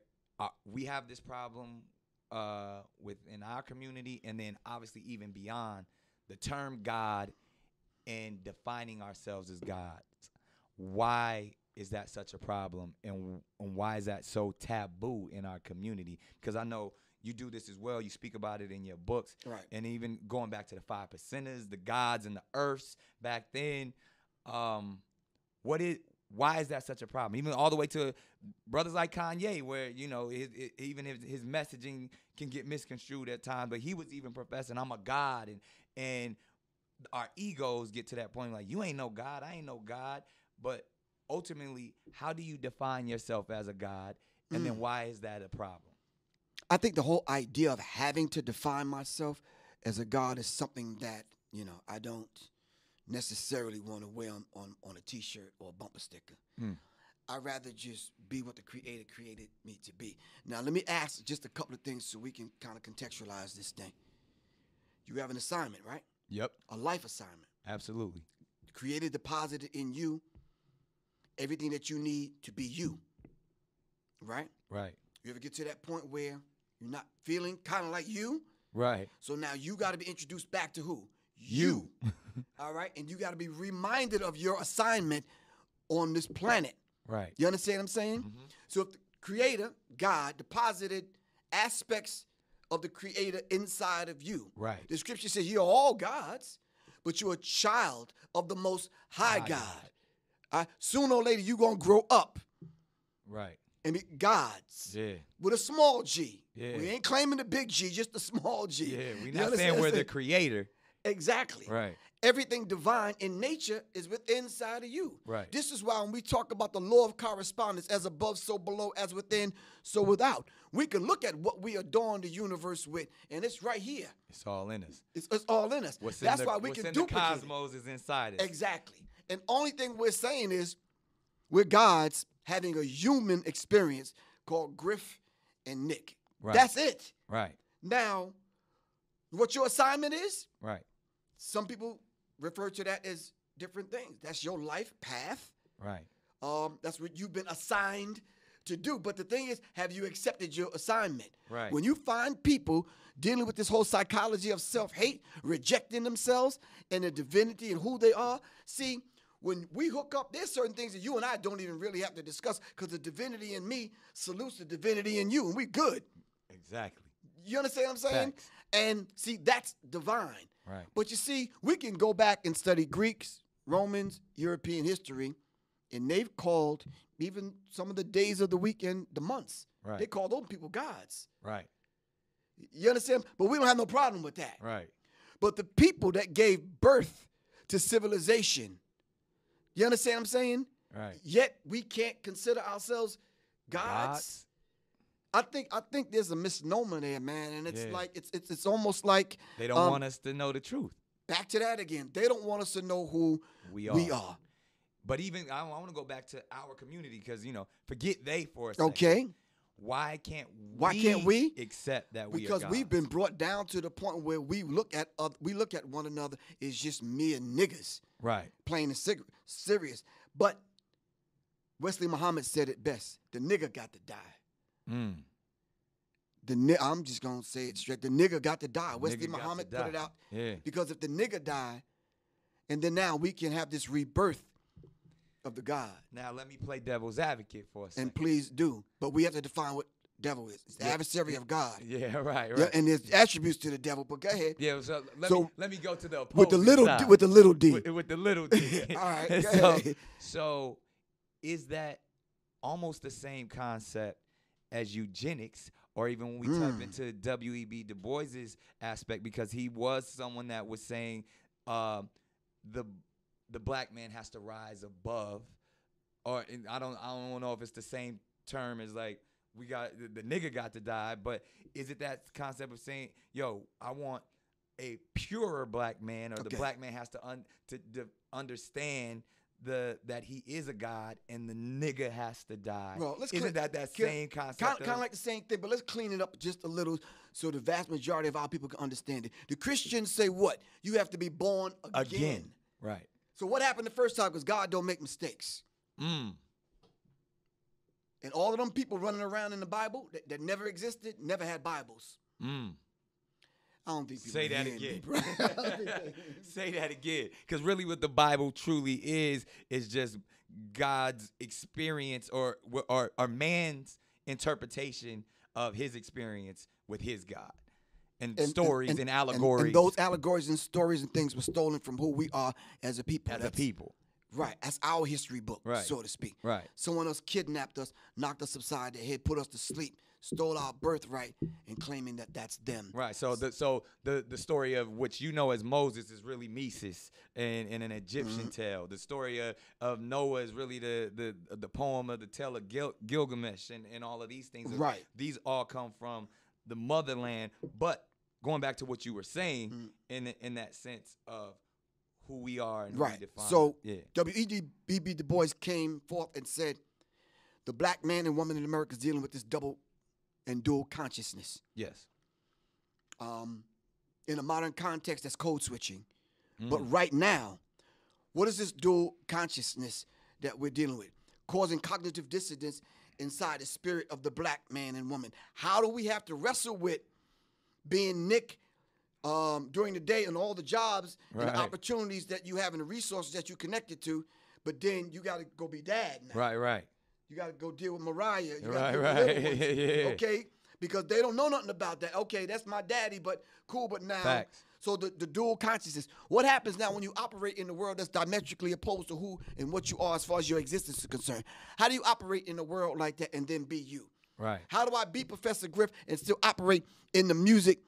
we have this problem within our community, and then obviously even beyond the term God and defining ourselves as gods. Why is that such a problem, and why is that so taboo in our community? Because I know you do this as well. You speak about it in your books. Right. And even going back to the 5 percenters, the gods and the earths back then, why is that such a problem? Even all the way to brothers like Kanye, where, you know, even his messaging can get misconstrued at times, but he was even professing, I'm a God, and our egos get to that point like, you ain't no God, I ain't no God. But ultimately, how do you define yourself as a God, and then why is that a problem? I think the whole idea of having to define myself as a God is something that, you know, I don't necessarily want to wear on a T-shirt or a bumper sticker. I'd rather just be what the Creator created me to be. Now, let me ask just a couple of things so we can kind of contextualize this thing. You have an assignment, right? Yep. A life assignment. Absolutely. The Creator deposited in you everything that you need to be you, right? Right. You ever get to that point where you're not feeling kind of like you? Right. So now you got to be introduced back to who? You. All right? And you got to be reminded of your assignment on this planet. Right. You understand what I'm saying? So if the Creator, God, deposited aspects of the Creator inside of you. Right. The scripture says you're all gods, but you're a child of the Most High God. Sooner or later, you're going to grow up. Right. And be gods. Yeah. With a small G. Yeah. We ain't claiming the big G, just the small G. Yeah, we're You not understand saying what we're I'm the saying? creator. Exactly. Right. Everything divine in nature is within inside of you. Right. This is why when we talk about the law of correspondence, as above, so below, as within, so without, we can look at what we adorn the universe with, and it's right here. It's all in us. It's all in us. That's why we what's can in duplicate the cosmos is inside us. Exactly. And only thing we're saying is we're gods having a human experience called Griff and Nick. Right. That's it. Right. Now, what your assignment is, Right. some people refer to that as different things. That's your life path. Right. That's what you've been assigned to do. But the thing is, have you accepted your assignment? Right. When you find people dealing with this whole psychology of self-hate, rejecting themselves and their divinity and who they are, see, when we hook up, there's certain things that you and I don't even really have to discuss because the divinity in me salutes the divinity in you, and we good. Exactly. You understand what I'm saying? Facts. And see, that's divine. Right. But you see, we can go back and study Greeks, Romans, European history, and they've called even some of the days of the weekend the months. Right. They call those people gods. Right. You understand? But we don't have no problem with that. Right. But the people that gave birth to civilization, you understand what I'm saying? Right. Yet we can't consider ourselves gods. I think there's a misnomer there, man, and it's like it's almost like they don't want us to know the truth. Back to that again. They don't want us to know who we are. But even I want to go back to our community because, you know, forget they for a second. Okay. Why can't we accept that we are because gods? we've been brought down to the point where we look at one another as just mere niggas. Right. Plain and serious. But Wesley Muhammad said it best. The nigga got to die. I'm just going to say it straight. The nigga got to die. Wesley Muhammad put it out. Yeah. Because if the nigga die, and then now we can have this rebirth of the God. Now let me play devil's advocate for a second. And please do. But we have to define what devil is. It's the adversary of God. Yeah, right. Yeah, and there's attributes to the devil, but go ahead. Yeah, so let me go to the with the little side. with the little d. With the little d. All right. Go ahead. So is that almost the same concept as eugenics, or even when we tap into W.E.B. Du Bois's aspect, because he was someone that was saying the black man has to rise above, or I don't know if it's the same term as like we got the nigga got to die, but is it that concept of saying, yo, I want a purer black man, or the black man has to understand that he is a god, and the nigga has to die. Well, Isn't that same concept? Kind of like the same thing, but let's clean it up just a little so the vast majority of our people can understand it. The Christians say what? You have to be born again. Right. So what happened the first time? Because God don't make mistakes. And all of them people running around in the Bible that never existed, never had Bibles. I don't think people say that again. Say that again. Because really what the Bible truly is just God's experience or man's interpretation of his experience with his God. And stories and allegories. And those allegories and stories and things were stolen from who we are as a people. As a people. Right. That's our history book, Right. so to speak. Right. Someone else kidnapped us, knocked us upside the head, put us to sleep, stole our birthright, and claiming that that's them. Right. So the story of which you know as Moses is really Mesis in an Egyptian tale. The story of Noah is really the poem of the tale of Gilgamesh and all of these things. Right. These all come from the motherland. But going back to what you were saying in that sense of who we are and who we define. So W.E.B. Du Bois came forth and said, the black man and woman in America is dealing with this double and dual consciousness. Yes. In a modern context, that's code switching. But right now, what is this dual consciousness that we're dealing with? Causing cognitive dissonance inside the spirit of the black man and woman. How do we have to wrestle with being Nick during the day and all the jobs and the opportunities that you have and the resources that you connected to, but then you got to go be dad now. Right. You got to go deal with Mariah. You Right. Yeah. Okay, because they don't know nothing about that. Okay, that's my daddy, but cool, but now. Facts. So the dual consciousness. What happens now when you operate in the world that's diametrically opposed to who and what you are as far as your existence is concerned? How do you operate in a world like that and then be you? Right. How do I be Professor Griff and still operate in the music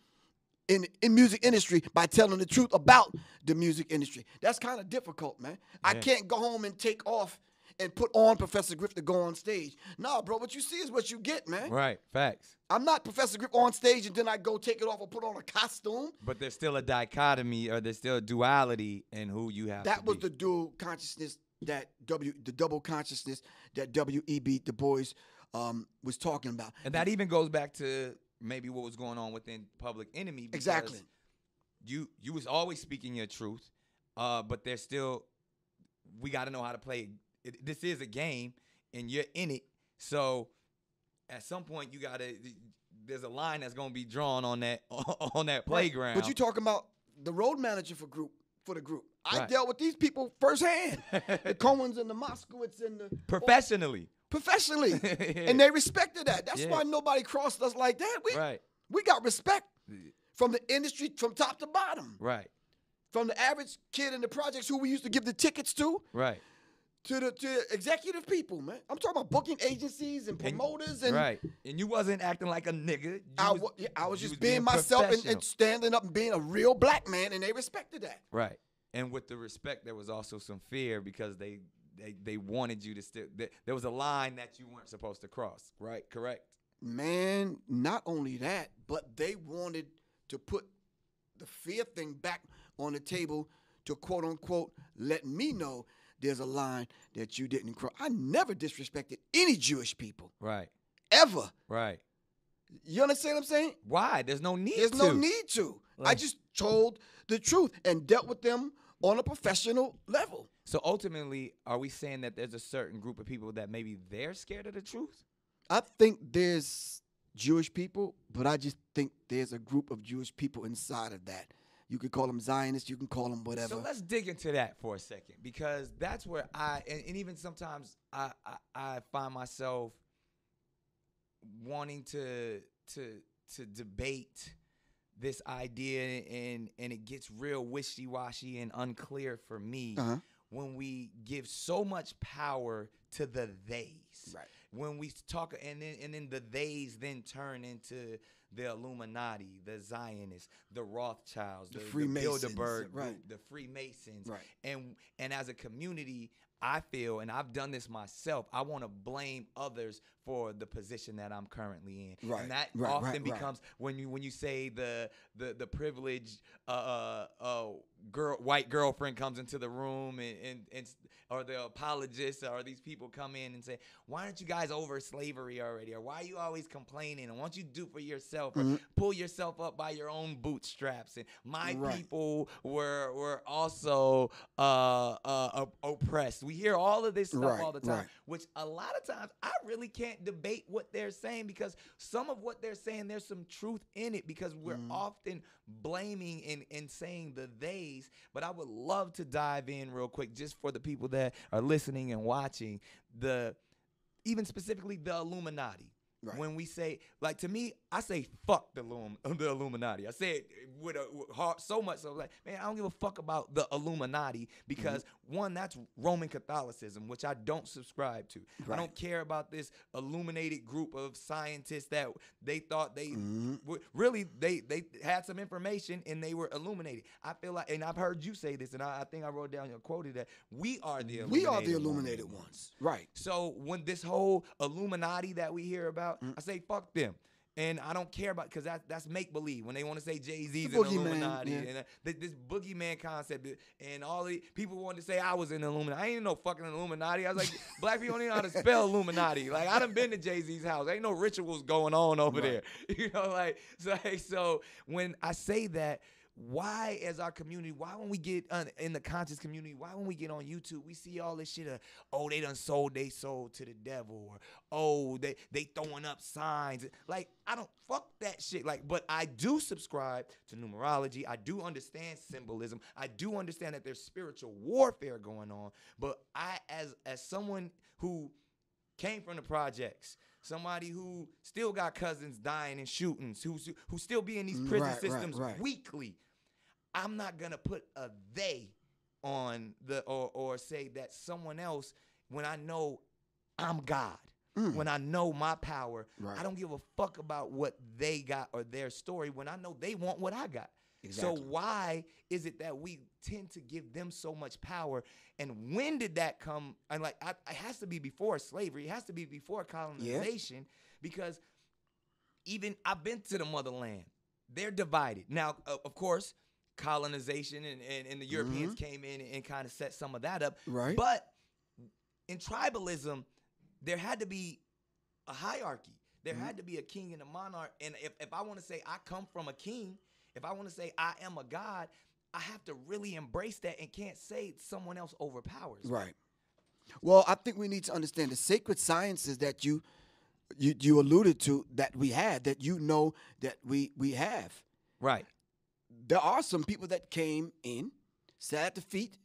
in music industry by telling the truth about the music industry? That's kind of difficult, man. I can't go home and take off and put on Professor Griff to go on stage. No, bro, what you see is what you get, man. Right. Facts. I'm not Professor Griff on stage and then I go take it off or put on a costume. But there's still a dichotomy, or there's still a duality in who you have That to was be. the dual consciousness the double consciousness that W.E.B. Du Bois was talking about. And that even goes back to maybe what was going on within Public Enemy. Exactly. You was always speaking your truth, but there's still, we got to know how to play. This is a game, and you're in it. So at some point, you got to. There's a line that's going to be drawn on that playground. But you talking about the road manager for the group. I Right. dealt with these people firsthand. The Cohens and the Moskowitz and the Professionally. And they respected that. That's why nobody crossed us like that. We got respect from the industry from top to bottom. Right. From the average kid in the projects who we used to give the tickets to. Right. To executive people, man. I'm talking about booking agencies and promoters and right. And you wasn't acting like a nigga. I was just being myself and standing up and being a real black man, and they respected that. Right. And with the respect, there was also some fear because they wanted you to still. There was a line that you weren't supposed to cross. Right. Correct. Man, not only that, but they wanted to put the fear thing back on the table to quote unquote let me know there's a line that you didn't cross. I never disrespected any Jewish people. Right. Ever. Right. You understand what I'm saying? Why? There's no need to. There's no need to. I just told the truth and dealt with them on a professional level. So ultimately, are we saying that there's a certain group of people that maybe they're scared of the truth? I think there's Jewish people, but I just think there's a group of Jewish people inside of that. You can call them Zionists, you can call them whatever. So let's dig into that for a second, because that's where and even sometimes I find myself wanting to debate this idea, and it gets real wishy-washy and unclear for me when we give so much power to the theys. Right. When we talk, and then the theys then turn into the Illuminati, the Zionists, the Rothschilds, the Freemasons, Bilderberg right. group, the Freemasons. Right. And as a community, I feel, and I've done this myself, I want to blame others for the position that I'm currently in. Right. And that Right, often right, becomes when you say the privileged white girlfriend comes into the room and or the apologists or these people come in and say, why aren't you guys over slavery already? Or why are you always complaining? And what you do for yourself? Or pull yourself up by your own bootstraps. And my people were also oppressed. We hear all of this stuff all the time, which a lot of times I really can't debate what they're saying, because some of what they're saying, there's some truth in it, because we're often blaming and saying the theys. But I would love to dive in real quick, just for the people that are listening and watching, even specifically the Illuminati. when we say, like, to me, I say fuck the Illuminati. I say it with heart so much so, like, man, I don't give a fuck about the Illuminati because one, that's Roman Catholicism, which I don't subscribe to. I don't care about this illuminated group of scientists that they thought they really they had some information and they were illuminated. I feel like, and I've heard you say this, and I think I wrote down your quoted that we are the illuminated ones. Right. So when this whole Illuminati that we hear about, I say fuck them. And I don't care about, because that's make believe when they want to say Jay-Z's an Illuminati and this boogeyman concept, and all the people want to say I was in the Illuminati. I ain't no fucking Illuminati. I was like, black people don't even know how to spell Illuminati. Like, I done been to Jay-Z's house. Ain't no rituals going on over there. You know, like, so when I say that, why, as our community, why when we get in the conscious community, why when we get on YouTube, we see all this shit of, oh, they done sold they soul to the devil, or, oh, they throwing up signs. Like, I don't, fuck that shit. Like, but I do subscribe to numerology. I do understand symbolism. I do understand that there's spiritual warfare going on. But I, as someone who came from the projects, somebody who still got cousins dying in shootings, who still be in these prison systems weekly, I'm not gonna put a they on the or say that someone else when I know I'm God, when I know my power. I don't give a fuck about what they got or their story when I know they want what I got. Exactly. So why is it that we tend to give them so much power? And when did that come? And like, it has to be before slavery. It has to be before colonization, because even I've been to the motherland. They're divided. Now, of course, colonization and the Europeans came in and kind of set some of that up. Right. But in tribalism, there had to be a hierarchy. There had to be a king and a monarch. And if I want to say I come from a king, if I want to say I am a god, I have to really embrace that and can't say someone else overpowers. Right. Well, I think we need to understand the sacred sciences that you alluded to, that we had, that you know that we have. Right. There are some people that came in, sat at the feet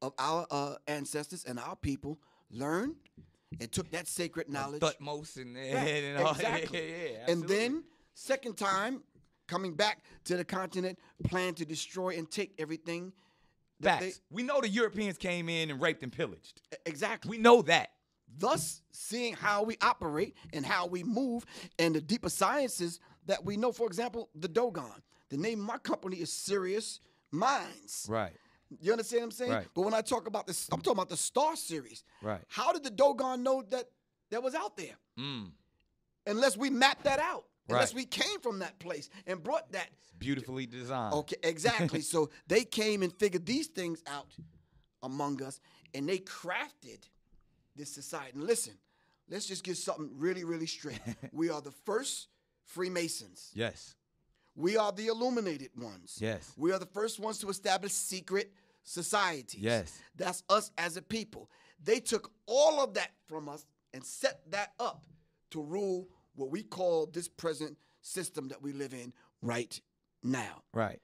of our ancestors and our people, learned and took that sacred knowledge. Thutmose and all. Exactly. Yeah, and then, second time, coming back to the continent, plan to destroy and take everything. Facts. We know the Europeans came in and raped and pillaged. Exactly. We know that. Thus, seeing how we operate and how we move and the deeper sciences that we know. For example, the Dogon. The name of my company is Serious Minds. Right. You understand what I'm saying? Right. But when I talk about this, I'm talking about the Star Series. Right. How did the Dogon know that was out there? Unless we mapped that out. Unless we came from that place and brought that. It's beautifully designed. Okay, exactly. So they came and figured these things out among us, and they crafted this society. And listen, let's just get something really, really straight. We are the first Freemasons. Yes. We are the illuminated ones. Yes. We are the first ones to establish secret societies. Yes. That's us as a people. They took all of that from us and set that up to rule what we call this present system that we live in right now. Right.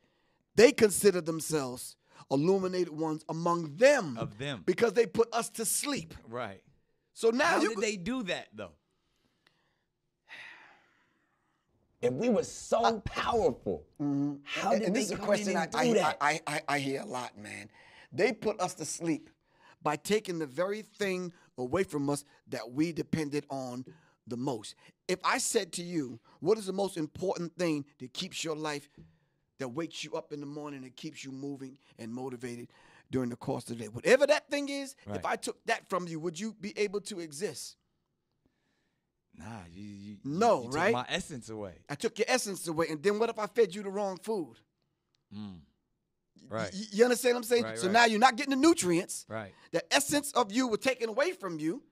They consider themselves illuminated ones among them. Of them. Because they put us to sleep. Right. So now how did they do that, though? If we were so powerful, how did and they this is a come question in and do that? I hear a lot, man. They put us to sleep by taking the very thing away from us that we depended on the most. If I said to you, what is the most important thing that keeps your life, that wakes you up in the morning and keeps you moving and motivated during the course of the day? Whatever that thing is, if I took that from you, would you be able to exist? Nah, you took my essence away. I took your essence away, and then what if I fed you the wrong food? Right. You understand what I'm saying? Right, so now you're not getting the nutrients. Right. The essence of you was taken away from you.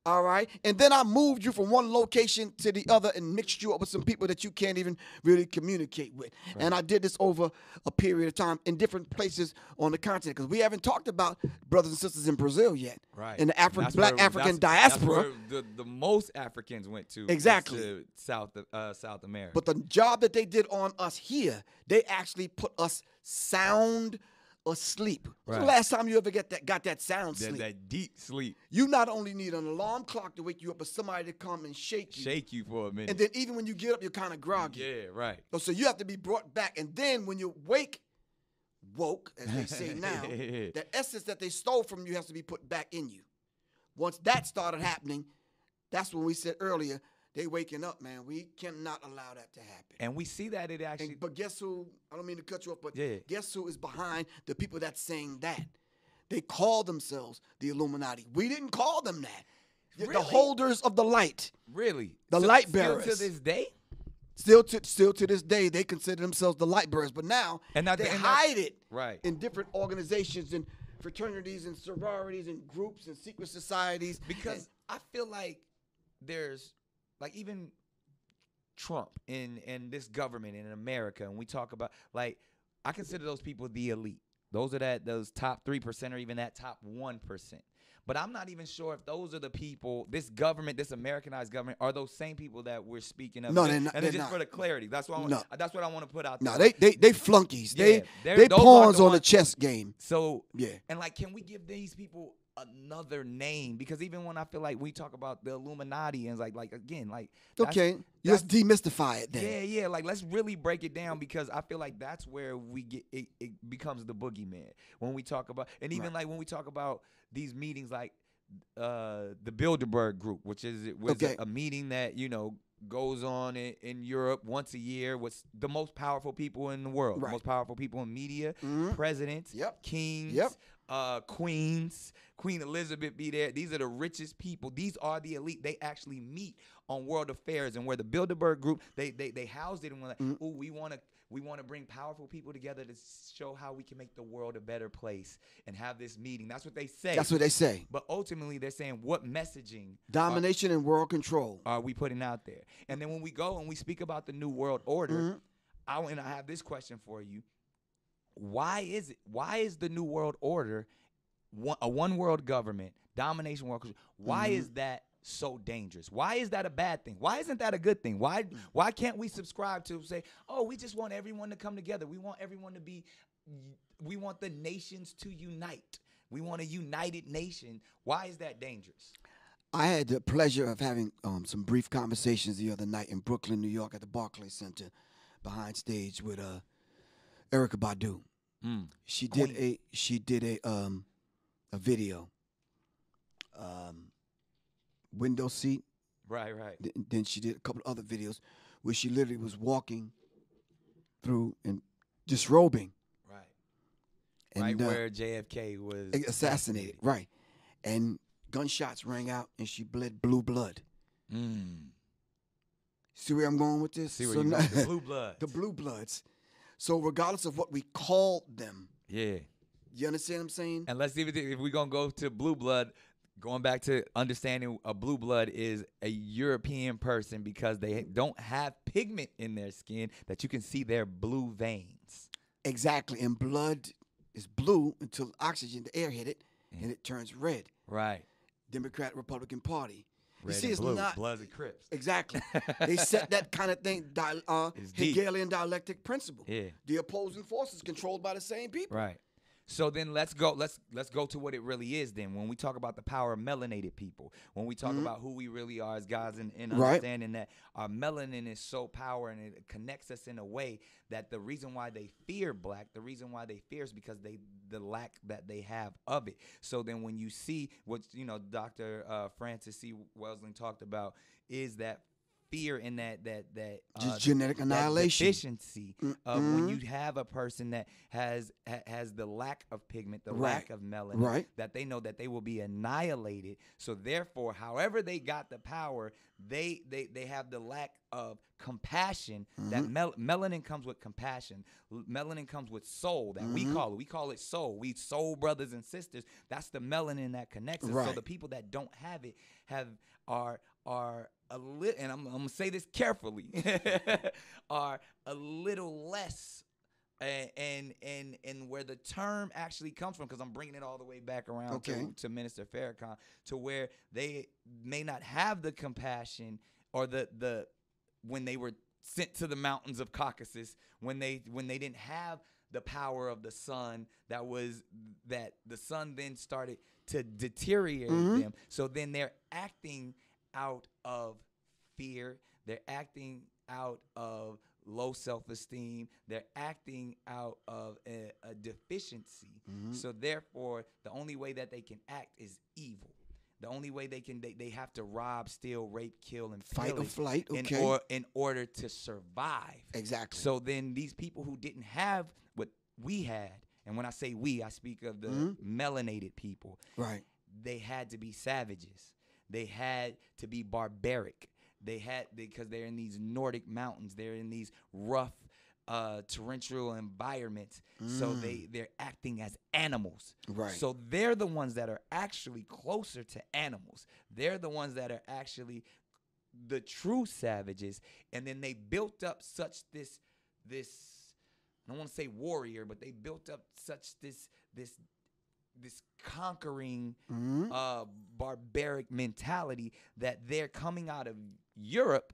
All right. And then I moved you from one location to the other and mixed you up with some people that you can't even really communicate with. Right. And I did this over a period of time in different places on the continent, because we haven't talked about brothers and sisters in Brazil yet. Right. In the African diaspora. That's where the most Africans went to. Exactly. To South America. But the job that they did on us here, they actually put us sound asleep. When's Right. the last time you ever got that sound sleep? That deep sleep. You not only need an alarm clock to wake you up, but somebody to come and shake you. Shake you for a minute. And then even when you get up, you're kind of groggy. Yeah, right. So you have to be brought back. And then when you woke, as they say now, that essence that they stole from you has to be put back in you. Once that started happening, that's when we said earlier, they waking up, man. We cannot allow that to happen. And we see that it actually. But guess who? I don't mean to cut you off, but Yeah. guess who is behind the people that's saying that? They call themselves the Illuminati. We didn't call them that. Really? The holders of the light. Really? The light still bearers. to this day? Still to this day, they consider themselves the light bearers. But now they hide it right. in different organizations and fraternities and sororities and groups and secret societies. Because I feel like there's, like, even Trump and this government in America, and we talk about, like, I consider those people the elite. Those are those top 3% or even that top 1%. But I'm not even sure if those are the people, this government, this Americanized government, are those same people that we're speaking of. No, and they're not. And they're just not. for the clarity, that's what I want to put out there. No, they flunkies. Yeah, they those pawns are the on the ones- chess game. So Yeah. and like, can we give these people another name? Because even when I feel like we talk about the Illuminati and like again, like Okay, let's demystify it then. yeah, like let's really break it down, because I feel like that's where we get it becomes the boogeyman when we talk about, and even like when we talk about these meetings, like the Bilderberg Group, which was a meeting that goes on in Europe once a year with the most powerful people in the world, the most powerful people in media, presidents, kings, queens. Queen Elizabeth be there. These are the richest people. These are the elite. They actually meet on world affairs, and where the Bilderberg Group, they housed it and were like, "Ooh, we want to bring powerful people together to show how we can make the world a better place and have this meeting." That's what they say. That's what they say. But ultimately, they're saying, what messaging, domination and world control, are we putting out there? And then when we go and we speak about the New World Order, I have this question for you. Why is the New World Order a one world government, domination world control? Why is that so dangerous? Why is that a bad thing? Why isn't that a good thing? Why can't we subscribe to say, oh, we just want everyone to come together. We want everyone to we want the nations to unite. We want a united nation. Why is that dangerous? I had the pleasure of having some brief conversations the other night in Brooklyn, New York, at the Barclays Center, behind stage with Erykah Badu. She did a video, window seat. Right. Then she did a couple of other videos where she literally was walking through and disrobing. Right. And, right where JFK was assassinated. Right. And gunshots rang out and she bled blue blood. See where I'm going with this? See where you're going. The blue bloods. The blue bloods. So regardless of what we called them. Yeah. You understand what I'm saying? And let's see if we're going to go to blue blood, going back to understanding a blue blood is a European person because they don't have pigment in their skin that you can see their blue veins. Exactly. And blood is blue until oxygen, the air hit it, and it turns red. Right. Democrat, Republican Party. Red you see, and it's blue, not Bloods and Crips. Exactly. They set that kind of thing, Hegelian dialectic principle. Yeah. The opposing forces controlled by the same people. Right. So then let's go to what it really is then. When we talk about the power of melanated people, when we talk about who we really are as guys and understanding that our melanin is so powerful and it connects us in a way that the reason why they fear black, the reason why they fear is because the lack that they have of it. So then when you see what Dr. Francis C. Welsing talked about is that fear in that just genetic annihilation, deficiency of when you have a person that has the lack of pigment, the lack of melanin, that they know that they will be annihilated. So therefore, however they got the power, they have the lack of compassion. That melanin comes with compassion. Melanin comes with soul. That we call it soul. We soul brothers and sisters. That's the melanin that connects us. So the people that don't have it are a little, and I'm gonna say this carefully, are a little less, and where the term actually comes from, because I'm bringing it all the way back around to Minister Farrakhan, to where they may not have the compassion or the when they were sent to the mountains of Caucasus, when they didn't have the power of the sun, that the sun then started to deteriorate them. So then they're acting out of fear. They're acting out of low self-esteem. They're acting out of a deficiency. So therefore, the only way that they can act is evil. The only way they have to rob, steal, rape, kill, and fight or pillage flight, okay, in order to survive. Exactly. So then these people who didn't have what we had, and when I say we, I speak of the melanated people. Right. They had to be savages. They had to be barbaric. Because they're in these Nordic mountains. They're in these rough, torrential environments. So they're acting as animals. Right. So they're the ones that are actually closer to animals. They're the ones that are actually the true savages. And then they built up such this I don't want to say warrior, but they built up such this conquering barbaric mentality that they're coming out of Europe.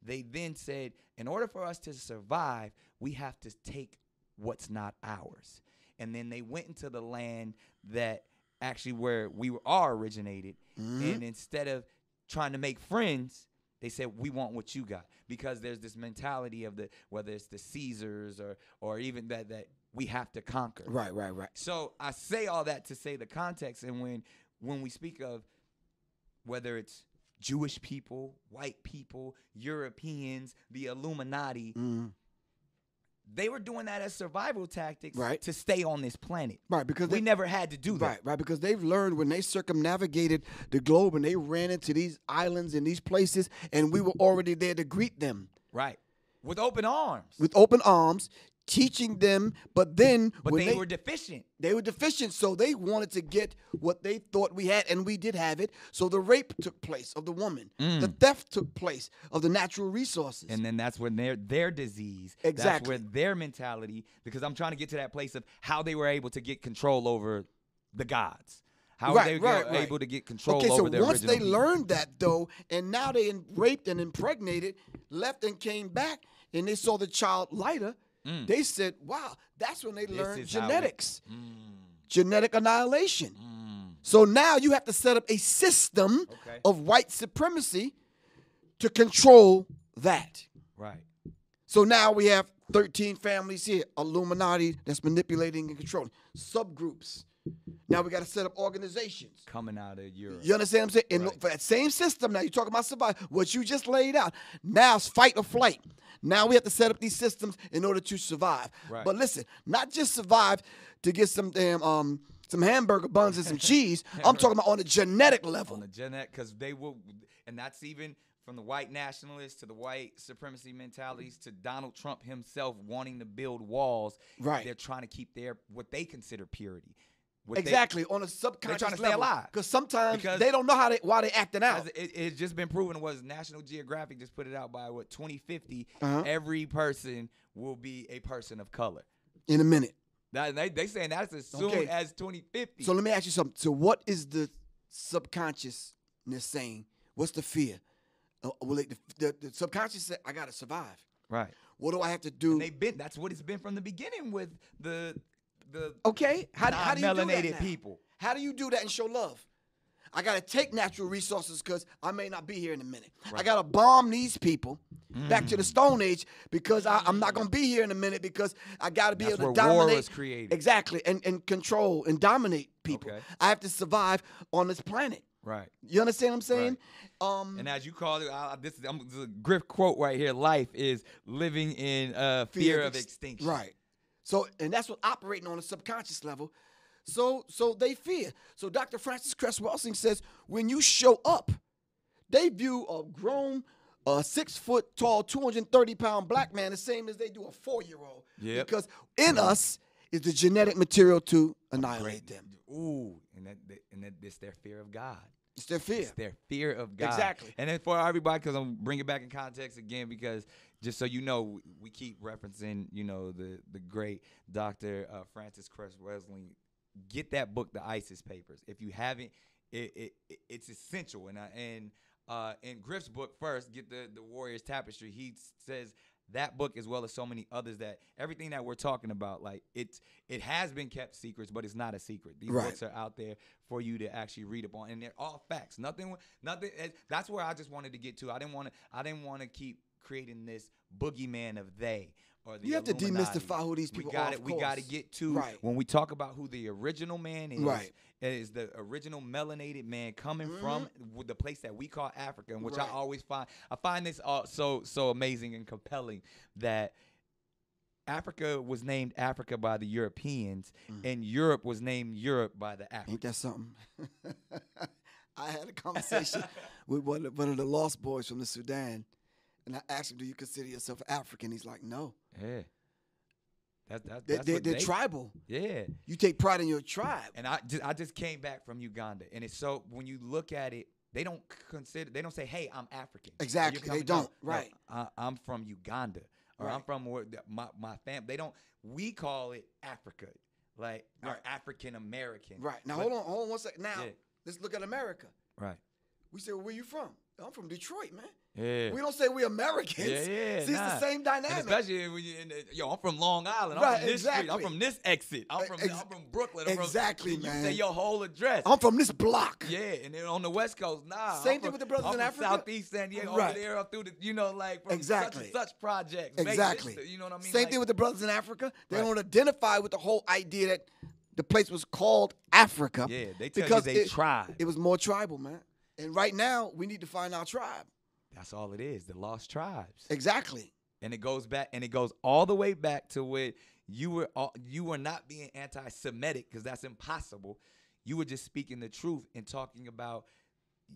They then said, in order for us to survive, we have to take what's not ours. And then they went into the land that actually where we are originated. And instead of trying to make friends, they said, we want what you got. Because there's this mentality of whether it's the Caesars or even that we have to conquer. Right. So I say all that to say the context. And when we speak of whether it's Jewish people, white people, Europeans, the Illuminati, they were doing that as survival tactics to stay on this planet. Right, because we never had to do that. Right, because they've learned when they circumnavigated the globe and they ran into these islands and these places, and we were already there to greet them. Right, with open arms. With open arms, teaching them, but then they were deficient. They were deficient, so they wanted to get what they thought we had, and we did have it. So the rape took place of the woman. The theft took place of the natural resources. And then that's when their disease, exactly, that's where their mentality, because I'm trying to get to that place of how they were able to get control over the gods. How were they able to get control over their original once they people? learned that, though, and now they raped and impregnated, left and came back, and they saw the child lighter, they said, wow, that's when they learned genetics, genetic annihilation. So now you have to set up a system of white supremacy to control that. Right. So now we have 13 families here, Illuminati that's manipulating and controlling, subgroups. Now we got to set up organizations. Coming out of Europe. You understand what I'm saying? And for that same system, now you're talking about survival, what you just laid out. Now it's fight or flight. Now we have to set up these systems in order to survive. Right. But listen, not just survive to get some damn some hamburger buns and some cheese. I'm talking about on a genetic level. On the genetic, because they will, and that's even from the white nationalists to the white supremacy mentalities to Donald Trump himself wanting to build walls. Right. They're trying to keep what they consider purity. Exactly, on a subconscious level. They're trying to level. stay alive. Because sometimes they don't know why they acting out. It's just been proven. Was National Geographic just put it out by 2050? Every person will be a person of color. In a minute. They saying that's as soon as 2050. So let me ask you something. So what is the subconsciousness saying? What's the fear? The subconscious said, I got to survive. Right. What do I have to do? And that's what it's been from the beginning with the how do you do that now? people. How do you do that and show love? I got to take natural resources because I may not be here in a minute. Right. I got to bomb these people back to the Stone Age because I'm not going to be here in a minute because I got to be able to dominate. War was created. Exactly, and control and dominate people. Okay. I have to survive on this planet. Right. You understand what I'm saying? Right. And as you call it, this is a Griff quote right here. Life is living in fear of extinction. Right. So, and that's what operating on a subconscious level. So they fear. So Dr. Francis Cress Welsing says when you show up, they view a grown, 6 foot tall, 230-pound black man the same as they do a 4-year-old. Yeah. Because in us is the genetic material to annihilate them. Ooh, and it's their fear of God. It's their fear. It's their fear of God. Exactly. And then for everybody, because I'm bringing it back in context again, because just so you know, we keep referencing, the great Dr. Francis Cress Welsing. Get that book, The ISIS Papers. If you haven't, it's essential. And in Griff's book first, get the Warrior's Tapestry. He says that book as well as so many others, that everything that we're talking about, like it has been kept secrets, but it's not a secret. These books are out there for you to actually read upon, and they're all facts. Nothing. That's where I just wanted to get to. I didn't want to keep creating this boogeyman of they. Or the you have to Illuminati. demystify who these people are. We got to get to when we talk about who the original man is. Right. It is the original melanated man coming from the place that we call Africa, and which I always find this so amazing and compelling, that Africa was named Africa by the Europeans, and Europe was named Europe by the Africans. Ain't that something? I had a conversation with one of the Lost Boys from the Sudan, and I asked him, "Do you consider yourself African?" He's like, "No." Yeah. They're tribal. Yeah. You take pride in your tribe. And I just came back from Uganda, and it's so, when you look at it, they don't say, "Hey, I'm African." Exactly. They don't. Right. No, I'm from Uganda, or I'm from my family. They don't. We call it Africa, like our African American. Right. Now hold on 1 second. Now let's look at America. Right. We say, well, "Where you from?" I'm from Detroit, man. Yeah. We don't say we're Americans. Yeah. See, it's the same dynamic. And especially when I'm from Long Island. I'm from this street. I'm from this exit. I'm from Brooklyn. Exactly, man. You say your whole address. I'm from this block. Yeah, and then on the West Coast, Same thing with the brothers in Africa. Southeast San Diego, over there, up through the, like from such and such projects. Exactly. You know what I mean? Same thing with the brothers in Africa. They don't identify with the whole idea that the place was called Africa. Yeah, they tell you they tribe. It was more tribal, man. And right now, we need to find our tribe. That's all it is, the lost tribes. Exactly. And it goes back, and it goes all the way back to when you were not being anti-Semitic, because that's impossible. You were just speaking the truth and talking about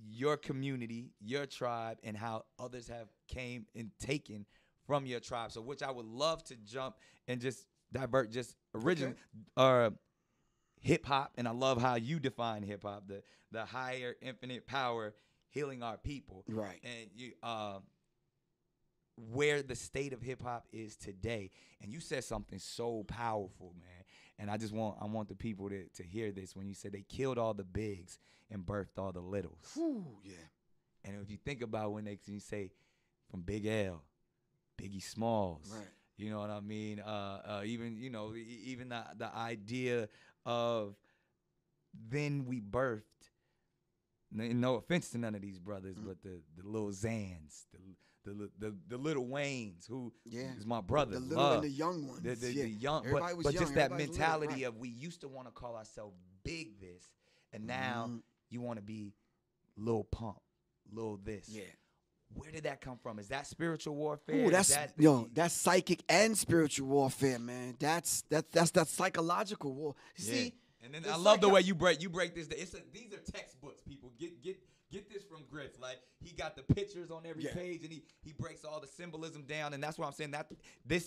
your community, your tribe, and how others have came and taken from your tribe. So, which I would love to jump and just divert just originally hip hop, and I love how you define hip hop, the higher infinite power healing our people. Right. And you where the state of hip hop is today. And you said something so powerful, man. And I want the people to hear this, when you said they killed all the bigs and birthed all the littles. Ooh, yeah. And if you think about when you say from Big L, Biggie Smalls, right. You know what I mean? Even the idea of then we birthed, no offense to none of these brothers, but the Lil Xans, the Little Waynes, who is my brother. The little and the young ones. The young, but just that mentality of, we used to want to call ourselves Big this, and now you want to be Lil Pump, Lil this. Yeah. Where did that come from? Is that spiritual warfare? Ooh, that's psychic and spiritual warfare, man. That's that psychological war. See. And then I love the way you break this. These are textbooks, people. Get this from Griff. Like, he got the pictures on every page, and he breaks all the symbolism down. And that's why I'm saying that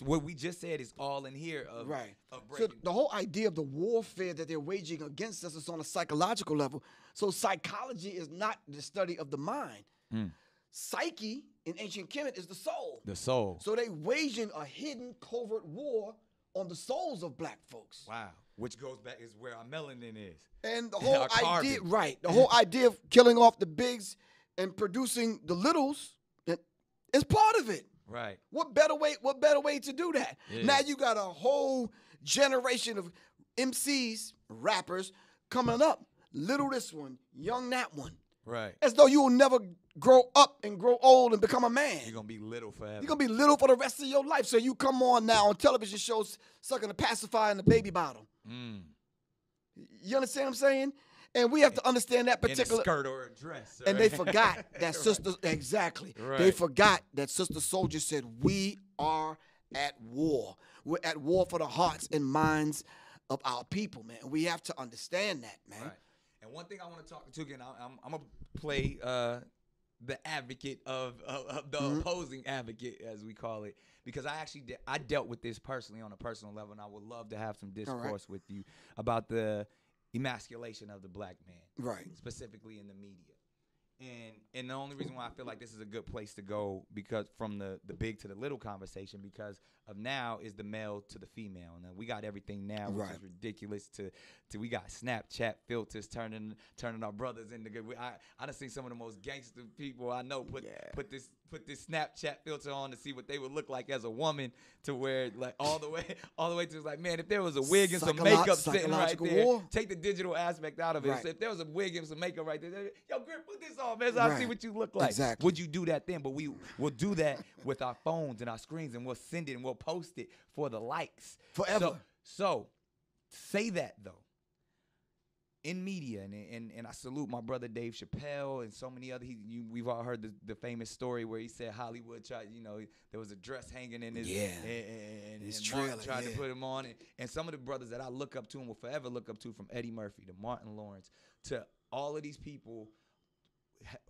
what we just said is all in here of breaking. So the whole idea of the warfare that they're waging against us is on a psychological level. So psychology is not the study of the mind. Psyche in ancient Kemet is the soul. The soul. So they waging a hidden covert war on the souls of black folks. Wow. Which goes back is where our melanin is. And the whole idea, the whole idea of killing off the bigs and producing the littles is part of it. Right. What better way to do that? Yeah. Now you got a whole generation of MCs, rappers coming up. Little this one, young that one. Right. As though you will never grow up and grow old and become a man. You're going to be little forever. You're going to be little for the rest of your life. So you come on now on television shows sucking a pacifier in the baby bottle. You understand what I'm saying? And we have to understand that particular. In a skirt or a dress. And they forgot that sister. Exactly. Right. They forgot that Sister Soldier said, we are at war. We're at war for the hearts and minds of our people, man. We have to understand that, man. Right. And one thing I want to talk to again, I'm going to play the advocate of the opposing advocate, as we call it, because I dealt with this personally on a personal level, and I would love to have some discourse with you about the emasculation of the black man, right? Specifically in the media. And the only reason why I feel like this is a good place to go, because from the big to the little conversation, because of now is the male to the female. And we got everything now, which is ridiculous. To we got Snapchat filters turning our brothers into good. I done seen some of the most gangster people I know put put this Snapchat filter on to see what they would look like as a woman, to where like all the way to like, man, if there was a wig and some makeup sitting right there, take the digital aspect out of it. So if there was a wig and some makeup right there, yo, Griff, put this on, man, so I see what you look like. Exactly. Would you do that then? But we'll do that with our phones and our screens, and we'll send it and we'll post it for the likes. Forever. So say that though. In media, and I salute my brother Dave Chappelle and so many other. We've all heard the famous story where he said Hollywood tried, there was a dress hanging in his and his trailer, tried to put him on it. And some of the brothers that I look up to and will forever look up to, from Eddie Murphy to Martin Lawrence to all of these people,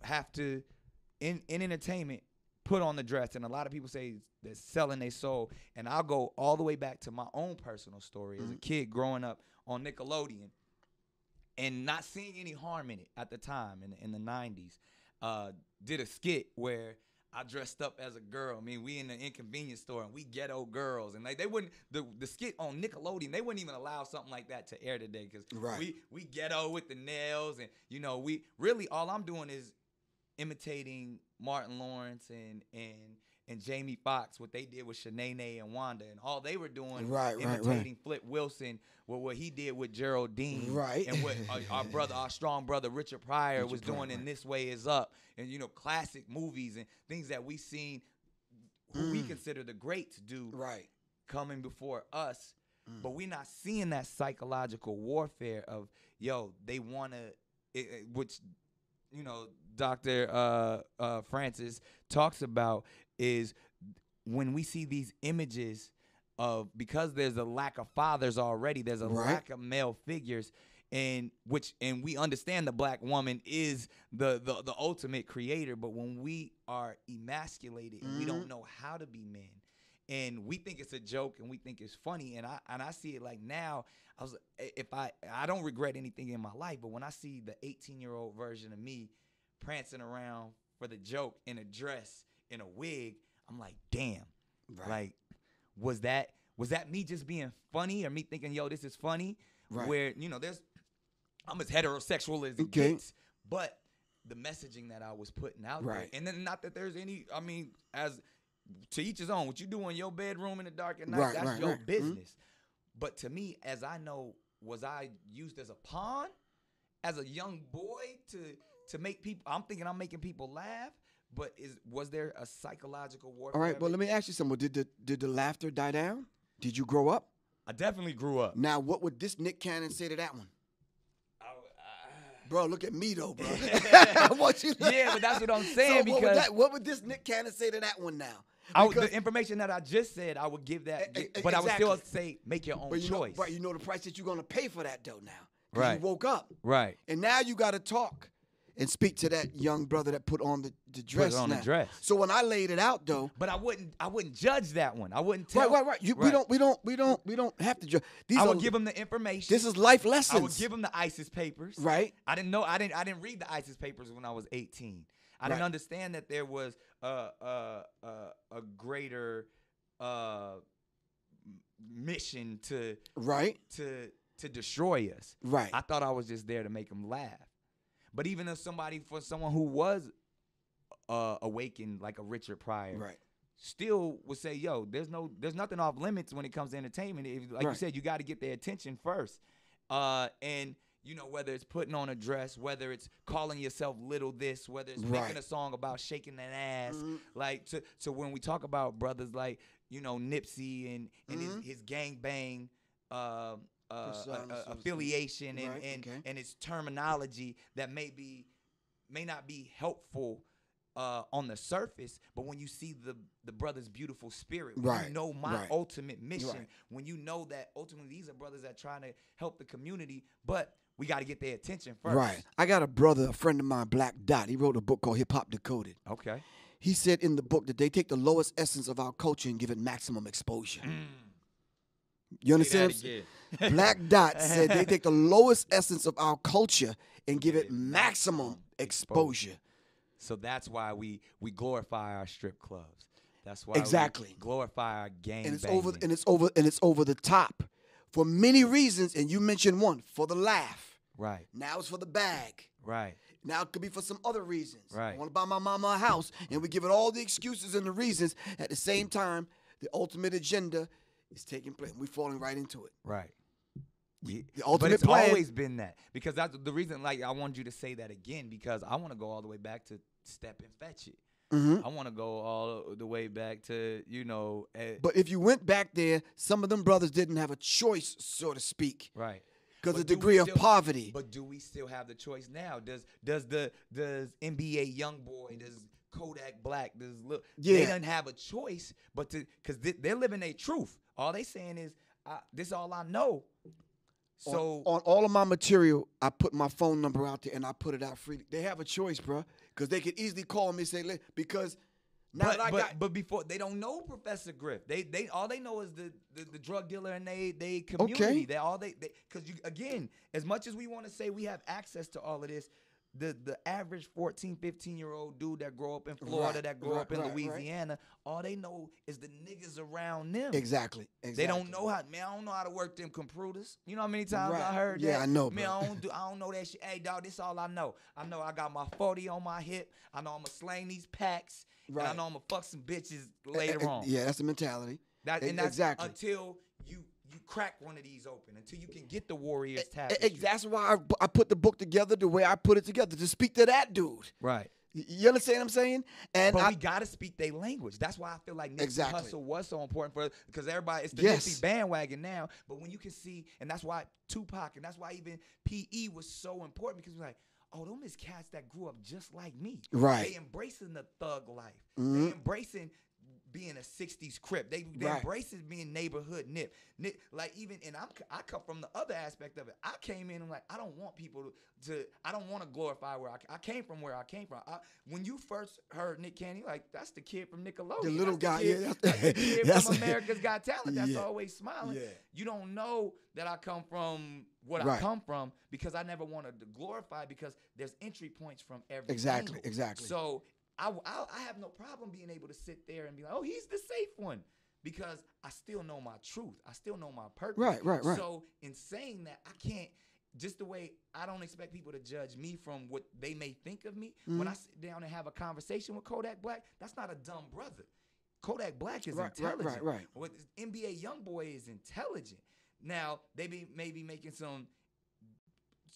have to in entertainment put on the dress. And a lot of people say they're selling their soul. And I'll go all the way back to my own personal story as a kid growing up on Nickelodeon. And not seeing any harm in it at the time in the 90s, did a skit where I dressed up as a girl. I mean, we in the Inconvenience Store and we ghetto girls, and like they wouldn't the skit on Nickelodeon, they wouldn't even allow something like that to air today because we ghetto with the nails, and we really all I'm doing is imitating Martin Lawrence and Jamie Foxx, what they did with Shanae and Wanda, and all they were doing imitating Flip Wilson, what he did with Geraldine, and what our strong brother Richard Pryor was doing in This Way Is Up, and classic movies and things that we seen who we consider the greats do coming before us, but we're not seeing that psychological warfare of they want to, which Dr. Francis talks about, is when we see these images of, because there's a lack of fathers already, there's a lack of male figures, and we understand the black woman is the ultimate creator, but when we are emasculated and we don't know how to be men, and we think it's a joke and we think it's funny, and I see it like now, I don't regret anything in my life, but when I see the 18-year-old version of me prancing around for the joke in a dress, in a wig, I'm like, damn. Like, was that me just being funny, or me thinking, this is funny? Where, I'm as heterosexual as it gets, but the messaging that I was putting out there. And then not that there's any, as to each his own, what you do in your bedroom in the dark at night, that's your business. But to me, as I know, was I used as a pawn, as a young boy to make people, I'm thinking I'm making people laugh, but was there a psychological warfare? All right, well, let me ask you something. Did the laughter die down? Did you grow up? I definitely grew up. Now, what would this Nick Cannon say to that one? Bro, look at me, though, bro. I want you to but that's what I'm saying. So because what would this Nick Cannon say to that one now? The information that I just said, I would give that, but I would still say make your own choice. You know the price that you're going to pay for that, though, now. Because you woke up. Right. And now you got to talk and speak to that young brother that put on the dress. Put on the dress. So when I laid it out, though, but I wouldn't judge that one. I wouldn't tell. Right. We don't have to judge. I would give him the information. This is life lessons. I would give him the ISIS papers. Right. I didn't read the ISIS papers when I was 18. I didn't understand that there was a greater mission to destroy us. Right. I thought I was just there to make them laugh. But even if for someone who was awakened like a Richard Pryor, still would say, there's nothing off limits when it comes to entertainment. You said, you got to get their attention first. And whether it's putting on a dress, whether it's calling yourself little this, whether it's making a song about shaking that ass, like to when we talk about brothers like Nipsey and his gangbang affiliation and its terminology that may not be helpful on the surface, but when you see the brother's beautiful spirit, when you know my ultimate mission, when you know that ultimately these are brothers that trying to help the community, but we got to get their attention first. Right. I got a friend of mine, Black Dot. He wrote a book called Hip Hop Decoded. Okay. He said in the book that they take the lowest essence of our culture and give it maximum exposure. You understand? Black Dot said they take the lowest essence of our culture and give it maximum exposure. So that's why we glorify our strip clubs. That's why we glorify our gang and it's banging. over the top for many reasons. And you mentioned one, for the laugh. Right. Now it's for the bag. Right. Now it could be for some other reasons. Right. I want to buy my mama a house, and we give it all the excuses and the reasons. At the same time, the ultimate agenda is taking place. We're falling right into it. Right. The ultimate but it's plan. always been that, because that's the reason. Like, I wanted you to say that again, because I want to go all the way back to Step and Fetch It. I want to go all the way back to, But if you went back there, some of them brothers didn't have a choice, so to speak. Right. Because of the degree of poverty. But do we still have the choice now? Does NBA YoungBoy, does Kodak Black, they don't have a choice, but because they're living their truth. All they saying is, this is all I know. So on all of my material, I put my phone number out there and I put it out freely. They have a choice, bro, because they could easily call me and say, because now but before, they don't know Professor Griff. They all they know is the drug dealer and they community. Okay. Because again, as much as we want to say we have access to all of this, the average 14, 15-year-old dude that grow up in Florida, that grow up in Louisiana, all they know is the niggas around them. Exactly. They don't know how. Man, I don't know how to work them computers. You know how many times I heard that? Yeah, I know, man, bro. I don't know that shit. Hey, dog, this all I know. I know I got my 40 on my hip. I know I'm going to slang these packs. Right. And I know I'm going to fuck some bitches later on. Yeah, that's the mentality. That's exactly. Until you crack one of these open, until you can get the Warriors tab. That's why I put the book together the way I put it together, to speak to that dude. Right. You understand what I'm saying? But we got to speak their language. That's why I feel like Nipsey Hussle was so important because everybody, it's the Nipsey bandwagon now. But when you can see, and that's why Tupac, and that's why even P.E. was so important, because we're like, oh, them is cats that grew up just like me. Right. They embracing the thug life. They embracing being a 60s Crip. They embraces being neighborhood nip. Like, even, and I come from the other aspect of it. I came in and like, I don't want people to I don't want to glorify where I came from, where I came from. When you first heard Nick Cannon, like, that's the kid from Nickelodeon. The little guy, that's the kid from America's Got Talent that's always smiling. Yeah. You don't know that I come from what I come from, because I never wanted to glorify, because there's entry points from every angle. Exactly. So I have no problem being able to sit there and be like, oh, he's the safe one, because I still know my truth. I still know my purpose. Right. So in saying that, I can't, just the way I don't expect people to judge me from what they may think of me. When I sit down and have a conversation with Kodak Black, that's not a dumb brother. Kodak Black is intelligent. Right. What NBA YoungBoy is intelligent. Now, they may be making some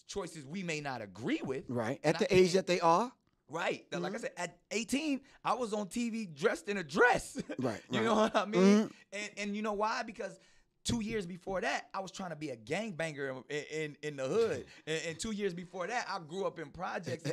choices we may not agree with. Right. At the age that they are. Right. Like I said, at 18, I was on TV dressed in a dress. Right. You know what I mean? And you know why? Because 2 years before that, I was trying to be a gangbanger in the hood. And 2 years before that, I grew up in projects.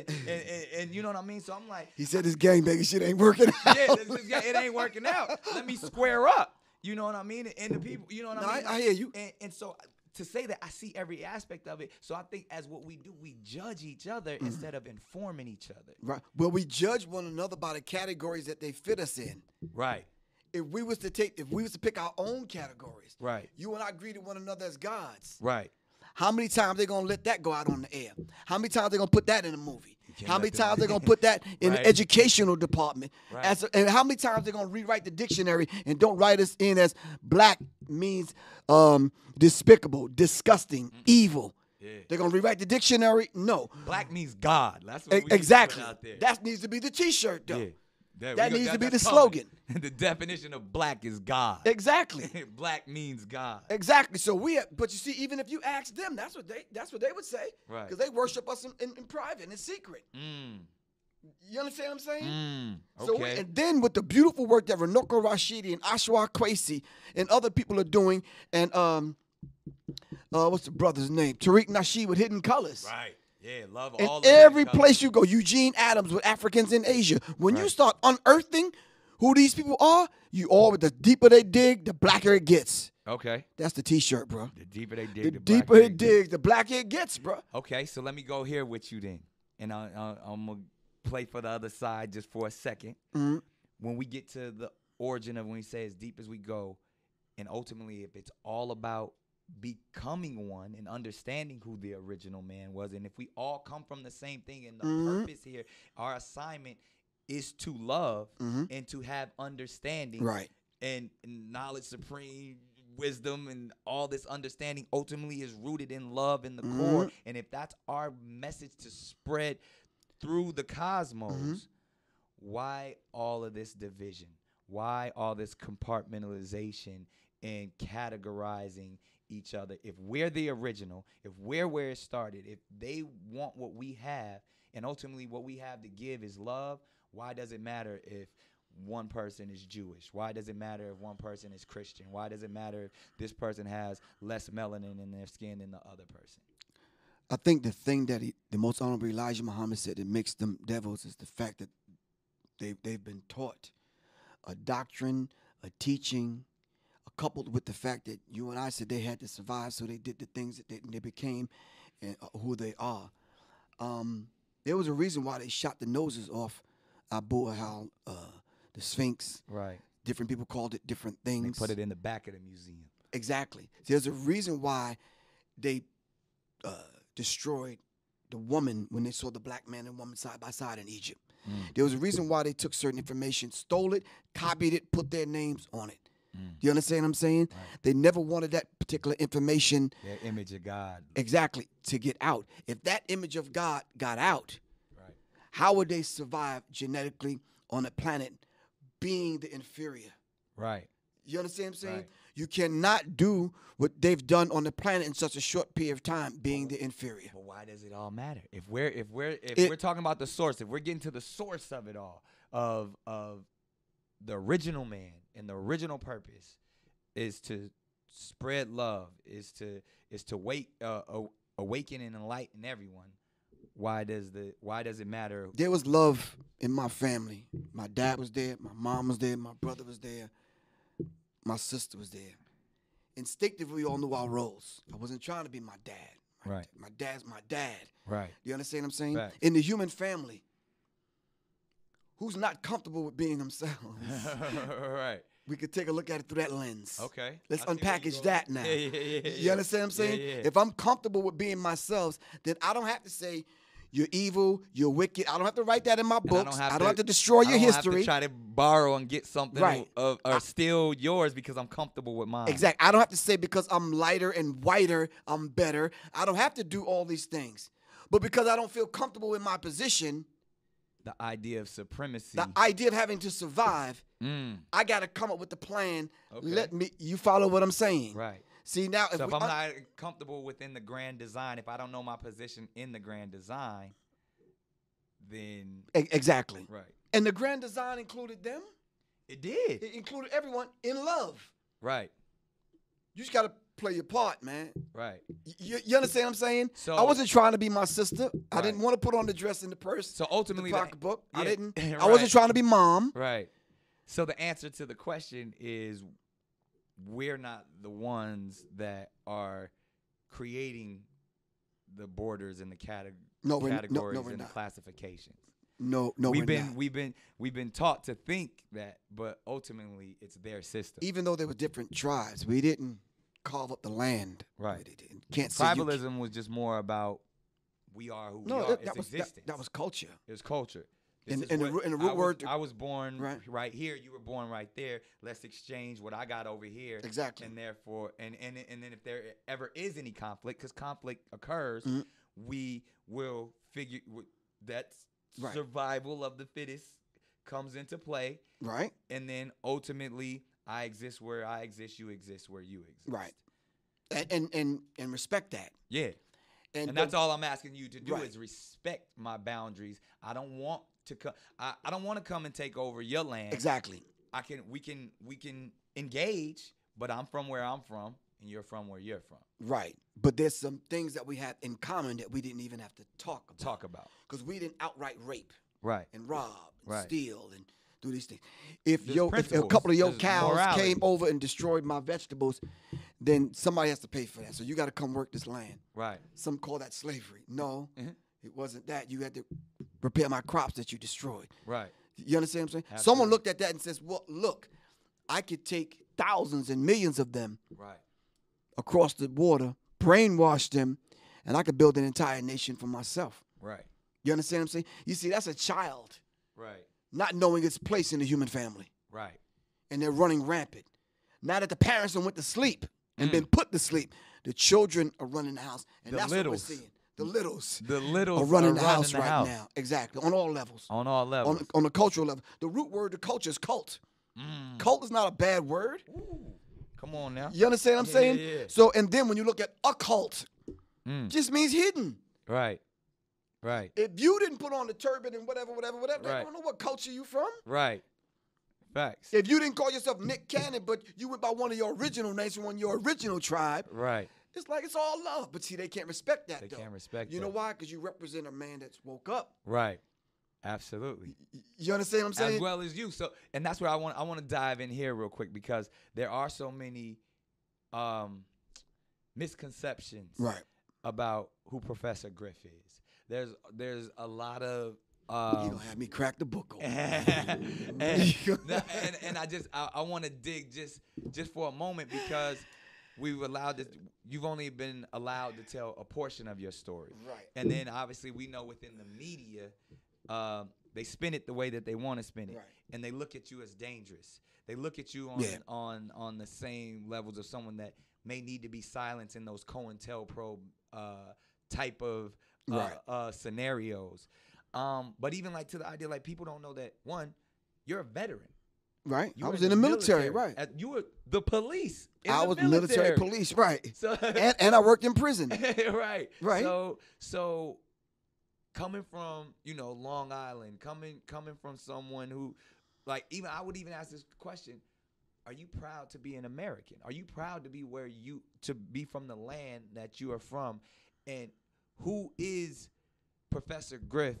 And you know what I mean? So I'm like, he said this gangbanging shit ain't working out. Yeah, it ain't working out. Let me square up. You know what I mean? And the people, you know what I mean? I hear you. And so to say that, I see every aspect of it. So I think as what we do, we judge each other instead of informing each other. Right. Well, we judge one another by the categories that they fit us in. Right. If we was to pick our own categories, right, you and I greeted one another as gods. Right. How many times they gonna let that go out on the air? How many times they gonna put that in a movie? How many times they gonna put that in the educational department? Right. And how many times they gonna rewrite the dictionary and don't write us in as black means despicable, disgusting, evil? Yeah. They're gonna rewrite the dictionary? No. Black means God. That's what we exactly. Put out there. That needs to be the T-shirt, though. Yeah. That needs to be the slogan. The definition of black is God. Exactly. Black means God. Exactly. So but you see, even if you ask them, that's what they would say. Right. Because they worship us in private, in secret. You understand what I'm saying? Okay. So and then with the beautiful work that Runoko Rashidi and Ashwa Kwesi and other people are doing, and what's the brother's name? Tariq Nasheed with Hidden Colors. Right. Yeah, love and all. Every place you go, Eugene Adams with Africans in Asia. When you start unearthing who these people are, the deeper they dig, the blacker it gets. Okay. That's the T-shirt, bro. The deeper they dig, the deeper it digs, the blacker it gets, bro. Okay, so let me go here with you then, and I'm gonna play for the other side just for a second. When we get to the origin of when we say as deep as we go, and ultimately if it's all about becoming one and understanding who the original man was, and if we all come from the same thing, and the purpose here, our assignment is to love and to have understanding, right, and knowledge supreme, wisdom and all this understanding ultimately is rooted in love in the core. And if that's our message to spread through the cosmos, why all of this division? Why all this compartmentalization and categorizing each other? If we're the original, if we're where it started, if they want what we have, and ultimately what we have to give is love, why does it matter if one person is Jewish? Why does it matter if one person is Christian? Why does it matter if this person has less melanin in their skin than the other person? I think the thing that the most honorable Elijah Muhammad said that makes them devils is the fact that they've been taught a doctrine, a teaching, coupled with the fact that you and I said they had to survive, so they did the things that they became and who they are. There was a reason why they shot the noses off Abu Al, the Sphinx. Right. Different people called it different things. They put it in the back of the museum. Exactly. There's a reason why they destroyed the woman when they saw the black man and woman side by side in Egypt. There was a reason why they took certain information, stole it, copied it, put their names on it. Do you understand what I'm saying? Right. They never wanted that particular information. Their image of God. Exactly, to get out. If that image of God got out, right, how would they survive genetically on a planet being the inferior? Right. You understand what I'm saying? Right. You cannot do what they've done on the planet in such a short period of time, being the inferior. But why does it all matter? If we're talking about the source, if we're getting to the source of it all, of the original man and the original purpose is to spread love, is to awaken and enlighten everyone. Why does it matter? There was love in my family. My dad was there, my mom was there, my brother was there, my sister was there. Instinctively, we all knew our roles. I wasn't trying to be my dad. Right. My dad's my dad. Right. You understand what I'm saying? Right. In the human family, who's not comfortable with being themselves? Right. We could take a look at it through that lens. Okay. Let's unpackage that now. Yeah. You understand what I'm saying? Yeah. If I'm comfortable with being myself, then I don't have to say, you're evil, you're wicked. I don't have to write that in my books. I don't have to destroy your history. I don't have to try to borrow and get something right. or steal yours because I'm comfortable with mine. Exactly. I don't have to say because I'm lighter and whiter, I'm better. I don't have to do all these things. But because I don't feel comfortable in my position, the idea of supremacy, the idea of having to survive, I got to come up with the plan. Okay. You follow what I'm saying? Right. See, now, if I'm not comfortable within the grand design, if I don't know my position in the grand design, then exactly. Right. And the grand design included them. It did. It included everyone in love. Right. You just got to play your part, man. Right. You understand what I'm saying? So I wasn't trying to be my sister. Right. I didn't want to put on the dress and the purse. So ultimately, the pocketbook. Yeah, I didn't. right. I wasn't trying to be mom. Right. So the answer to the question is, we're not the ones that are creating the borders and the categories and the classifications. No, we've been taught to think that, but ultimately it's their system. Even though there were different tribes, we didn't carve up the land. Right. Can't Tribalism was just more about we are who we are. It's existence. That was culture. It was culture. In the root word, I was born right here. You were born right there. Let's exchange what I got over here. Exactly. And therefore, and then if there ever is any conflict, because conflict occurs, we will figure that's survival of the fittest comes into play. Right. And then ultimately, I exist where I exist. You exist where you exist. Right. And respect that. Yeah. And that's all I'm asking you to do is respect my boundaries. I don't want to come. I don't want to come and take over your land. Exactly. We can engage, but I'm from where I'm from, and you're from where you're from. Right. But there's some things that we have in common that we didn't even have to talk about. Because we didn't outright rape. Right. And rob. And right. steal and do these things. If a couple of your cows morality. Came over and destroyed my vegetables, then somebody has to pay for that. So you got to come work this land. Right. Some call that slavery. No, it wasn't that. You had to repair my crops that you destroyed. Right. You understand what I'm saying? Absolutely. Someone looked at that and says, well, look, I could take thousands and millions of them across the water, brainwash them, and I could build an entire nation for myself. Right. You understand what I'm saying? You see, that's a child. Right. Not knowing its place in the human family. Right. And they're running rampant. Now that the parents went to sleep and been put to sleep, the children are running the house. And The that's littles. what we're seeing. The littles. The littles are running the running house the right house. now. Exactly. On all levels. On all levels. On the cultural level. The root word to culture is cult. Cult is not a bad word. Come on now. You understand what I'm saying? Yeah. So, and then when you look at occult, just means hidden. Right. Right. If you didn't put on the turban and whatever, they Right. don't know what culture you from. Right. Facts. If you didn't call yourself Nick Cannon, but you went by one of your original names from one of your original tribe, Right. it's like it's all love. But see, they can't respect that, They though. can't respect You that. know why? Because you represent a man that's woke up. Right. Absolutely. You understand what I'm saying? As well as you. So, and that's where I want to dive in here real quick because there are so many misconceptions Right. about who Professor Griff is. There's a lot of you don't have me crack the book open. and I want to dig just for a moment because you've only been allowed to tell a portion of your story. Right. And then obviously we know within the media, they spin it the way that they want to spin it. Right. And they look at you as dangerous. They look at you on the same levels of someone that may need to be silenced in those COINTELPRO type of scenarios. But even like to the idea, like people don't know that one, you're a veteran. Right. You I were was in the military, right. You were the police. I was military police, right. So and I worked in prison. Right. Right. So coming from, Long Island, coming from someone who, like, even I would even ask this question: are you proud to be an American? Are you proud to be to be from the land that you are from? And who is Professor Griff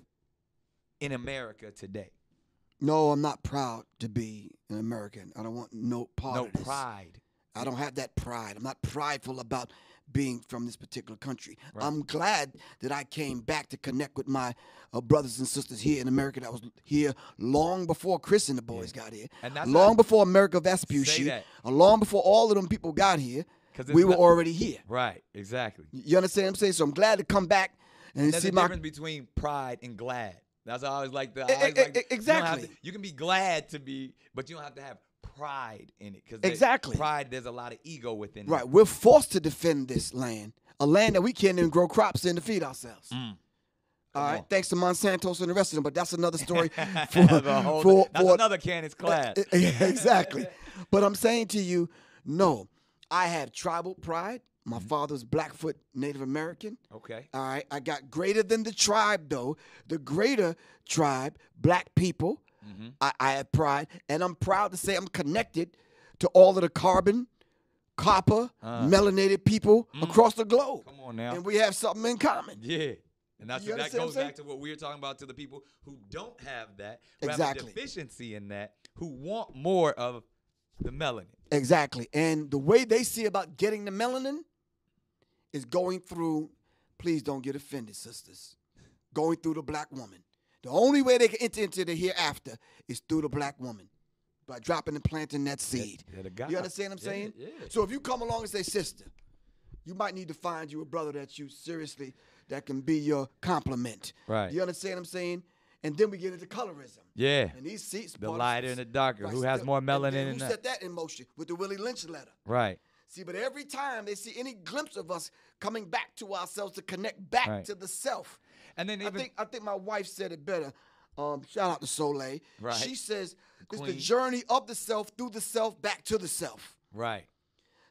in America today? No, I'm not proud to be an American. I don't want no part of this. No pride. I don't have that pride. I'm not prideful about being from this particular country. Right. I'm glad that I came back to connect with my brothers and sisters here in America that was here long before Chris and the boys got here. And that's long before America Vespucci. Long before all of them people got here. We were already here. Right, exactly. You understand what I'm saying? So I'm glad to come back and there's see a difference between pride and glad. That's how I always like exactly. You can be glad to be, but you don't have to have pride in it. Because exactly. Pride, there's a lot of ego within it. Right. We're forced to defend this land, a land that we can't even grow crops in to feed ourselves. All right. Thanks to Monsanto and the rest of them, but that's another story. That's another Cannon's class. Exactly. But I'm saying to you, no, I have tribal pride. My father's Blackfoot Native American. Okay. All right. I got greater than the tribe, though. The greater tribe, black people. I have pride. And I'm proud to say I'm connected to all of the carbon, copper, melanated people across the globe. Come on now. And we have something in common. Yeah. And that goes back to what we were talking about to the people who don't have that, who have a deficiency in that, who want more of the melanin. Exactly. And the way they see about getting the melanin is going through, please don't get offended, sisters, going through the black woman. The only way they can enter into the hereafter is through the black woman, by dropping and planting that seed. You understand what I'm saying? Yeah. So if you come along and say, sister, you might need to find you a brother that you seriously, that can be your complement. Right. You understand what I'm saying? And then we get into colorism. Yeah. And these seats, the lighter and the darker. Right. Who has more melanin in who that? set that in motion with the Willie Lynch letter? Right. See, but every time they see any glimpse of us coming back to ourselves to connect back to the self. And then I think my wife said it better. Shout out to Soleil. Right. She says it's the journey of the self, through the self, back to the self. Right.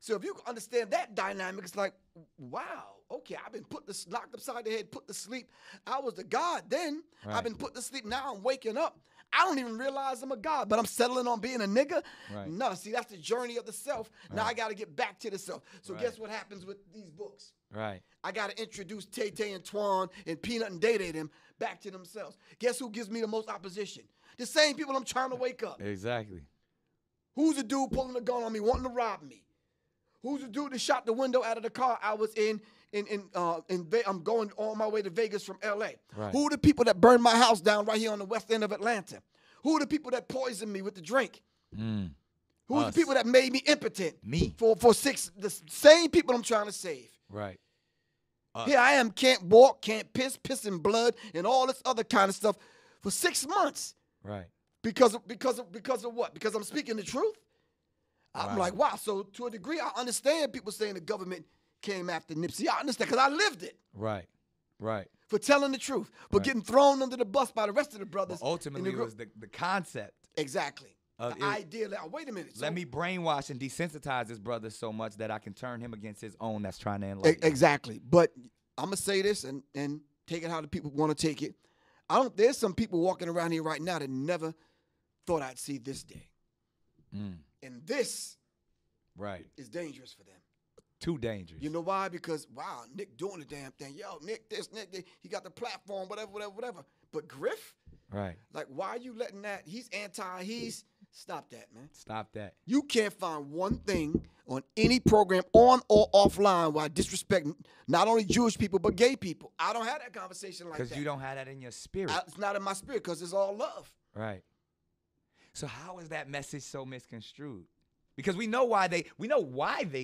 So if you understand that dynamic, it's like, wow, okay, I've been locked upside the head, put to sleep. I was the God then. Right. I've been put to sleep. Now I'm waking up. I don't even realize I'm a God, but I'm settling on being a nigga. Right. No, see, that's the journey of the self. Now I got to get back to the self. So guess what happens with these books? Right. I got to introduce Tay-Tay and Twan and Peanut and Day-Day them back to themselves. Guess who gives me the most opposition? The same people I'm trying to wake up. Exactly. Who's the dude pulling a gun on me, wanting to rob me? Who's the dude that shot the window out of the car I was in? I'm going on my way to Vegas from L.A. Right. Who are the people that burned my house down right here on the west end of Atlanta? Who are the people that poisoned me with the drink? Who are the people that made me impotent? Me. The same people I'm trying to save. Right. Here I am, can't walk, can't pissing blood, and all this other kind of stuff for 6 months. Right. Because of what? Because I'm speaking the truth? I'm like, wow. So to a degree, I understand people saying the government came after Nipsey. I understand because I lived it. Right. For telling the truth, but getting thrown under the bus by the rest of the brothers. But ultimately, it was the concept. Exactly. The idea that, wait a minute. Let me brainwash and desensitize this brother so much that I can turn him against his own that's trying to enlighten. Exactly. But I'm going to say this and take it how the people want to take it. There's some people walking around here right now that never thought I'd see this day. And this is dangerous for them. Too dangerous. You know why? Because, wow, Nick doing the damn thing. Yo, Nick this, Nick that. He got the platform, whatever. But Griff? Right. Like, why are you letting that? He's stop that, man. Stop that. You can't find one thing on any program, on or offline, while disrespecting not only Jewish people, but gay people. I don't have that conversation like that. Because you don't have that in your spirit. It's not in my spirit because it's all love. Right. So how is that message so misconstrued? Because we know why they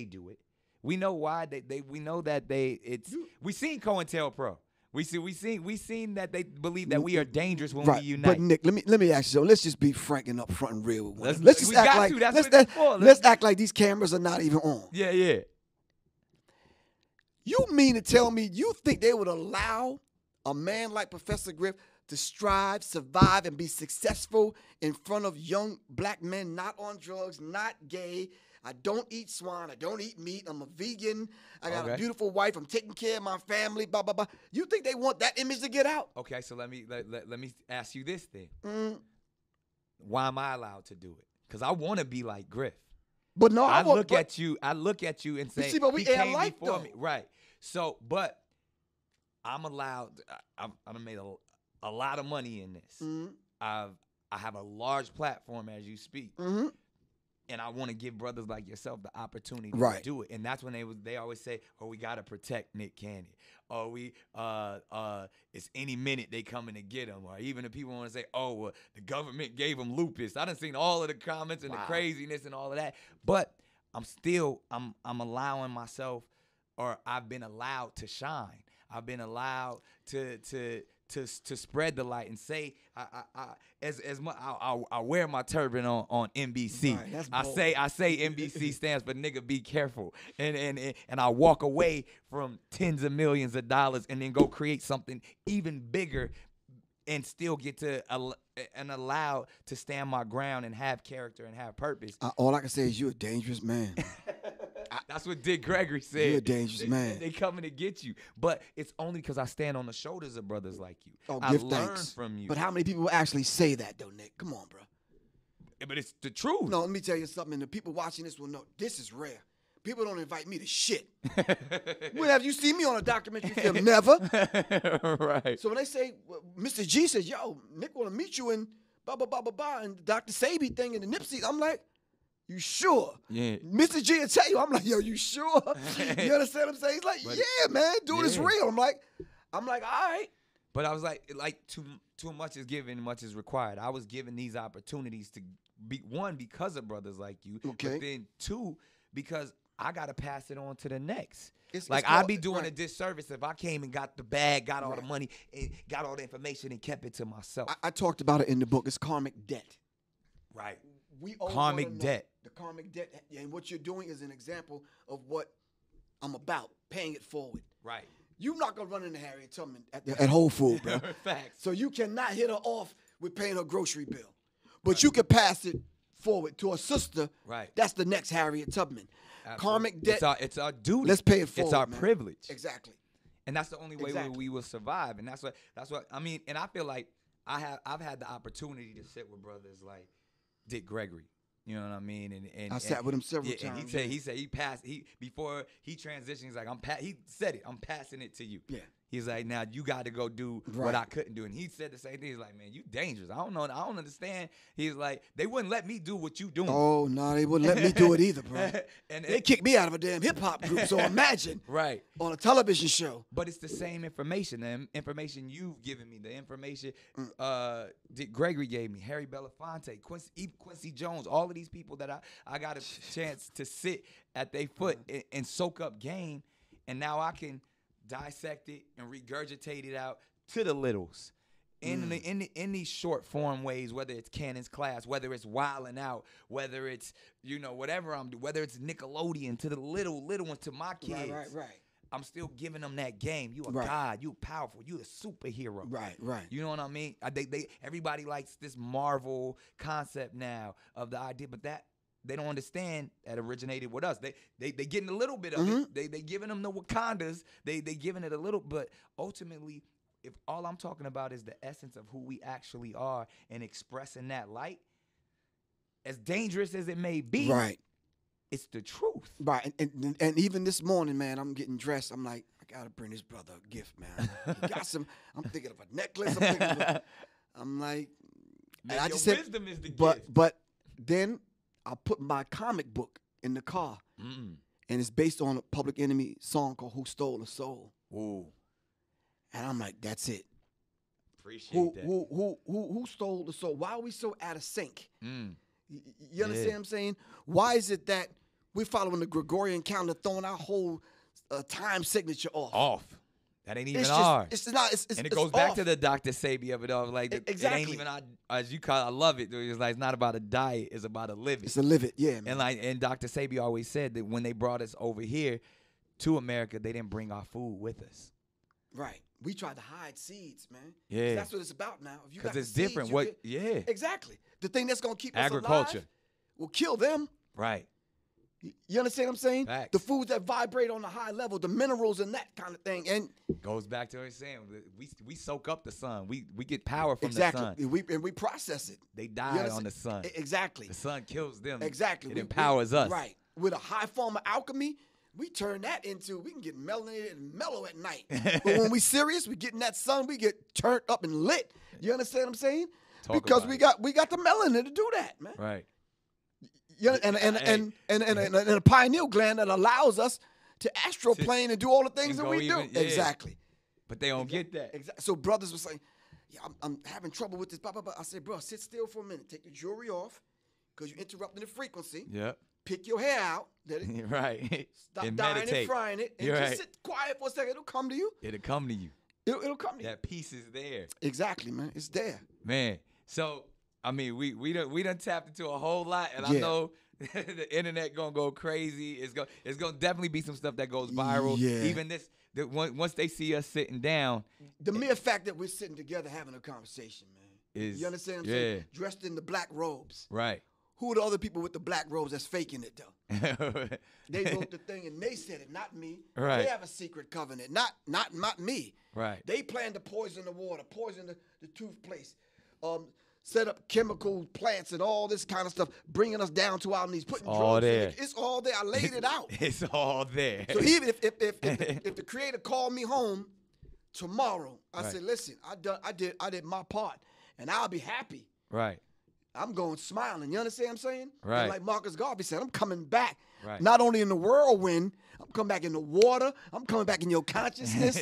do it. We know why we know that we seen COINTELPRO. We seen that they believe that we are dangerous when we unite. But Nick, let me ask you. So let's just be frank and upfront and real with one another. Let's act like these cameras are not even on. Yeah. You mean to tell me you think they would allow a man like Professor Griff to strive, survive, and be successful in front of young black men not on drugs, not gay? I don't eat swine. I don't eat meat. I'm a vegan. I got a beautiful wife. I'm taking care of my family, blah, blah, blah. You think they want that image to get out? Okay, so let me ask you this then. Why am I allowed to do it? Because I want to be like Griff. But no, I look at you and say, see, but we he air came life, before though. me. Right. So, but I'm allowed, I've made a lot of money in this. I have a large platform as you speak. And I want to give brothers like yourself the opportunity to do it. And that's when they always say, oh, we got to protect Nick Cannon. Or it's any minute they coming to get him. Or even if people want to say, oh, well, the government gave him lupus. I done seen all of the comments and the craziness and all of that. But I'm allowing myself, or I've been allowed to shine. I've been allowed to spread the light and say I wear my turban on NBC. Right, I say NBC stands for nigga be careful, and I walk away from tens of millions of dollars and then go create something even bigger and still get to and allowed to stand my ground and have character and have purpose. All I can say is you're a dangerous man. That's what Dick Gregory said. You're a dangerous man. They coming to get you. But it's only because I stand on the shoulders of brothers like you. Oh, I give learn thanks. from you. But how many people actually say that, though, Nick? Come on, bro. But it's the truth. No, let me tell you something. The people watching this will know this is rare. People don't invite me to shit. When have you seen me on a documentary film? Never. Right. So when they say, Mr. G says, yo, Nick want to meet you and blah, blah, blah, blah, blah, and the Dr. Sabi thing and the Nipsey, I'm like, you sure? Yeah. Mr. G will tell you. I'm like, yo, you sure? You understand what I'm saying? He's like, yeah, man, dude, it's real. I'm like, all right. But I was like too much is given, much is required. I was given these opportunities to be, one, because of brothers like you. Okay. But then two, because I got to pass it on to the next. I'd be doing a disservice if I came and got the bag, got all the money, and got all the information and kept it to myself. I talked about it in the book. It's karmic debt. Right. We owe karmic debt. The karmic debt. And what you're doing is an example of what I'm about, paying it forward. Right. You're not going to run into Harriet Tubman at Whole Foods, bro. Facts. So you cannot hit her off with paying her grocery bill. But you can pass it forward to a sister. Right. That's the next Harriet Tubman. Absolutely. Karmic debt. It's our duty. Let's pay it forward. It's our man. privilege. Exactly. And that's the only way we will survive. And that's what I mean. And I feel like I've had the opportunity to sit with brothers like Dick Gregory. You know what I mean? And I sat with him several times. And he said he passed. Before he transitioned, he's like, he said it. I'm passing it to you. Yeah. He's like, now you got to go do what I couldn't do. And he said the same thing. He's like, man, you dangerous. I don't know. I don't understand. He's like, they wouldn't let me do what you doing. Oh, no, they wouldn't let me do it either, bro. And they kicked me out of a damn hip-hop group, so imagine. Right. On a television show. But it's the same information. The information you've given me, the information Dick Gregory gave me, Harry Belafonte, Quincy Jones, all of these people that I got a chance to sit at their foot and soak up game. And now I can dissect it and regurgitate it out to the littles in these short form ways, whether it's Cannon's Class, whether it's Wildin' Out, whether it's, whatever I'm doing, whether it's Nickelodeon to the little ones, to my kids. Right. I'm still giving them that game. You a Right. god. You powerful. You a superhero. Right. You know what I mean? Everybody likes this Marvel concept now of the idea, but that they don't understand that originated with us. They getting a little bit of it. They giving them the Wakandas. They giving it a little, but ultimately, if all I'm talking about is the essence of who we actually are and expressing that light, as dangerous as it may be, Right. it's the truth. Right. And even this morning, man, I'm getting dressed. I'm like, I gotta bring this brother a gift, man. He got some. I'm thinking of a necklace. I'm like, Man, and I your just said, wisdom is the gift. but then I put my comic book in the car, and it's based on a Public Enemy song called "Who Stole the Soul." Ooh. And I'm like, that's it. Appreciate that. Who stole the soul? Why are we so out of sync? You understand Yeah. what I'm saying? Why is it that we're following the Gregorian calendar, throwing our whole time signature off? That ain't even It's just- ours. it's not. It's and it it's goes back off. to the Dr. Sabi of it all. Like, it ain't Exactly. even, as you call it, I love it. It's like, it's not about a diet. It's about a living. It's a live it, yeah, man. And Dr. Sabi always said that when they brought us over here to America, they didn't bring our food with us. Right. We tried to hide seeds, man. Yeah. That's what it's about now. If you got Because the it's different. seeds, you Yeah. Exactly. The thing that's gonna keep us Agriculture. alive will kill them. Right. You understand what I'm saying? Facts. The foods that vibrate on the high level, the minerals and that kind of thing. And Goes back to what I'm saying. We soak up the sun. We get power from exactly. the sun. We process it. They You die understand? on the sun. Exactly. The sun kills them. Exactly. It empowers us. Right. With a high form of alchemy, we turn that into, we can get melanated and mellow at night. But when we serious, we get in that sun, we get turned up and lit. You understand what I'm saying? Talk Because about we got the melanin to do that, man. Right. Yeah, and a pineal gland that allows us to astroplane and do all the things that go we even- do. yeah. Exactly. But they don't get that. Exactly. So brothers was saying, yeah, I'm having trouble with this. Blah, blah, blah. I said, bro, sit still for a minute. Take your jewelry off because you're interrupting the frequency. Yep. Pick your hair out. Let it Right. stop And dying meditate. and frying it. And You're just right. sit quiet for a second. It'll come to you. It'll come to you. It'll come to you. That peace is there. Exactly, man. It's there. Man. So, I mean, we done tapped into a whole lot, and I Yeah. know the internet gonna go crazy. It's gonna definitely be some stuff that goes viral. Yeah. Even once they see us sitting down, The mere fact that we're sitting together having a conversation, man. Is- You understand what I'm yeah. saying? Dressed in the black robes. right. Who are the other people with the black robes that's faking it, though? They wrote the thing and they said it, not me. Right. They have a secret covenant, not me. Right. They plan to poison the water, poison the toothpaste, set up chemical plants and all this kind of stuff, bringing us down to our knees, putting all drugs in there. it. It's all there. I laid it out. It's all there. So even if the creator called me home tomorrow, I Right. said, listen, I did my part, and I'll be happy. Right. I'm going smiling. You understand what I'm saying? Right. And like Marcus Garvey said, I'm coming back. Right. Not only in the whirlwind, I'm coming back in the water. I'm coming back in your consciousness.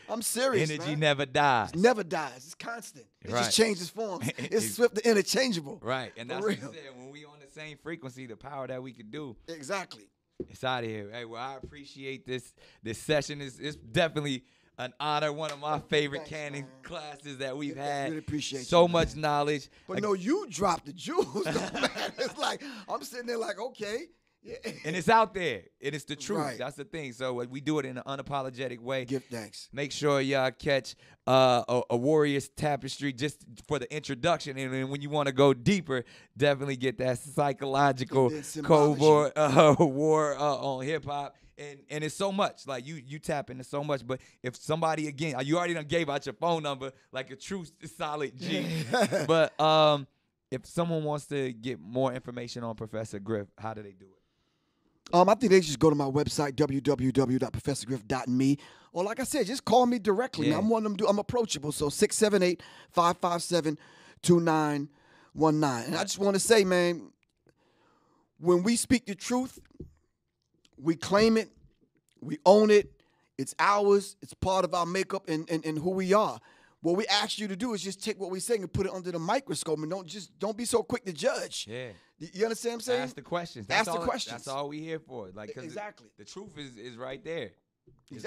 I'm serious, Energy man. never dies. It never dies. It's constant. It Right. just changes forms. It's swift and interchangeable. Right. And For that's what you real. said. When we on the same frequency, the power that we could do. Exactly. It's out of here. Hey, well, I appreciate this session. It's definitely an honor. One of my favorite Thanks, Cannon man. classes that we've I had. really appreciate so you, much knowledge. But no, you dropped the jewels, though, man. It's like, I'm sitting there like, okay. Yeah. And it's out there. And it's the truth. Right. That's the thing. So we do it in an unapologetic way. Give thanks. Make sure y'all catch a Warriors Tapestry just for the introduction. And then when you want to go deeper, definitely get that psychological And then Cold symbology. War on hip hop. And it's so much. Like you tap into so much. But if somebody, again, you already done gave out your phone number like a true solid G. But if someone wants to get more information on Professor Griff, how do they do it? I think they just go to my website, www.professorgriff.me. Or like I said, just call me directly. Yeah. I'm one of them. I'm approachable. So 678-557-2919. And I just want to say, man, when we speak the truth, we claim it, we own it, it's ours, it's part of our makeup and who we are. What we ask you to do is just take what we say and put it under the microscope and don't be so quick to judge. Yeah. You understand what I'm saying? Ask the questions. Ask That's the all, questions. That's all we here for. Like, 'cause Exactly. The truth is right there.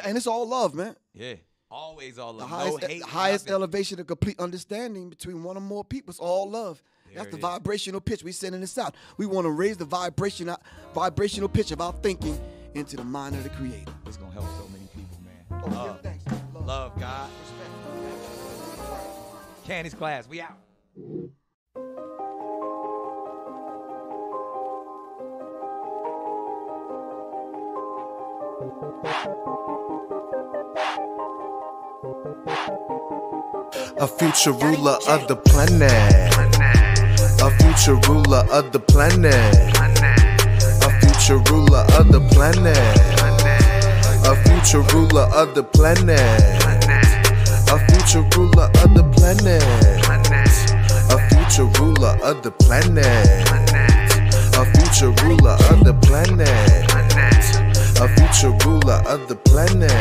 And it's all love, man. Yeah. Always all love. The highest elevation of complete understanding between one or more people is all love. That's the vibrational pitch. We sending this out. We want to raise the vibrational pitch of our thinking into the mind of the Creator. It's gonna help so many people, man. Love, God. Candy's class. We out. A future ruler of the planet. A future ruler of the planet. A future ruler of the planet. A future ruler of the planet. A future ruler of the planet. A future ruler of the planet. A future ruler of the planet. A future ruler of the planet.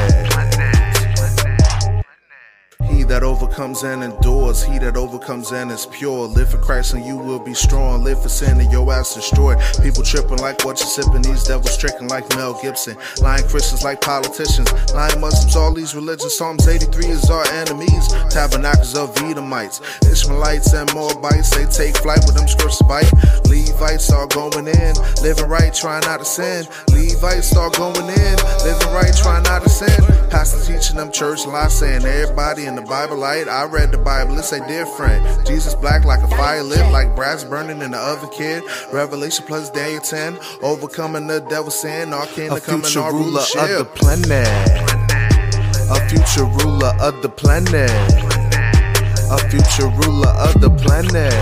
He that overcomes and endures, he that overcomes and is pure. Live for Christ and you will be strong. Live for sin and your ass destroyed. People tripping like what you're sipping. These devils tricking like Mel Gibson. Lying Christians like politicians. Lying Muslims, all these religions. Psalms 83 is our enemies. Tabernacles of Edomites. Ishmaelites and Moabites, they take flight with them scripts bite. Levites are going in. Living right, trying not to sin. Levites are going in. Living right, trying not to sin. Pastor teaching them church lies, saying everybody in the Bible light. I read the Bible, it say different. Jesus black like a fire lit, like brass burning in the oven, kid. Revelation plus Daniel 10, overcoming the devil's sin. Our king to come in our rulership. Of the planet. A future ruler of the planet. A future ruler of the planet.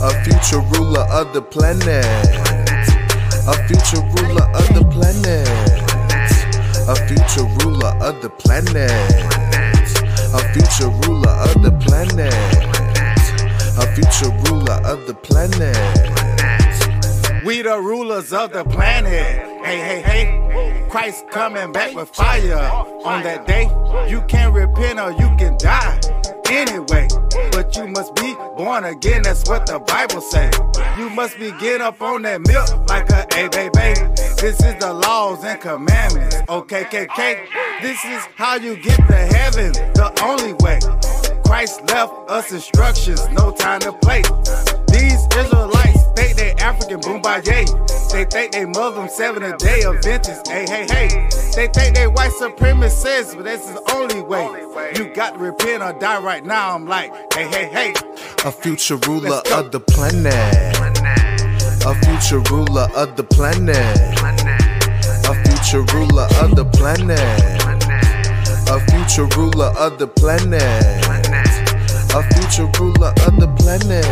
A future ruler of the planet. A future ruler of the planet. A future ruler of the planet. A future ruler of the planet. A future ruler of the planet. We the rulers of the planet. Hey, hey, hey. Christ coming back with fire. On that day, you can repent or you can die. Anyway, but you must be born again, that's what the Bible say. You must be get up on that milk like a baby. This is the laws and commandments, OKKK. This is how you get to heaven, the only way. Christ left us instructions, no time to play. These Israelites think they African Boombaye. They think they Muslim 7-a-day Adventists. Hey, hey, hey. They think they white supremacists, but this is the only way. You got to repent or die right now. I'm like, hey, hey, hey. A future ruler of the planet. A future ruler of the planet. A future ruler of the planet. A future ruler of the planet. A future ruler of the planet.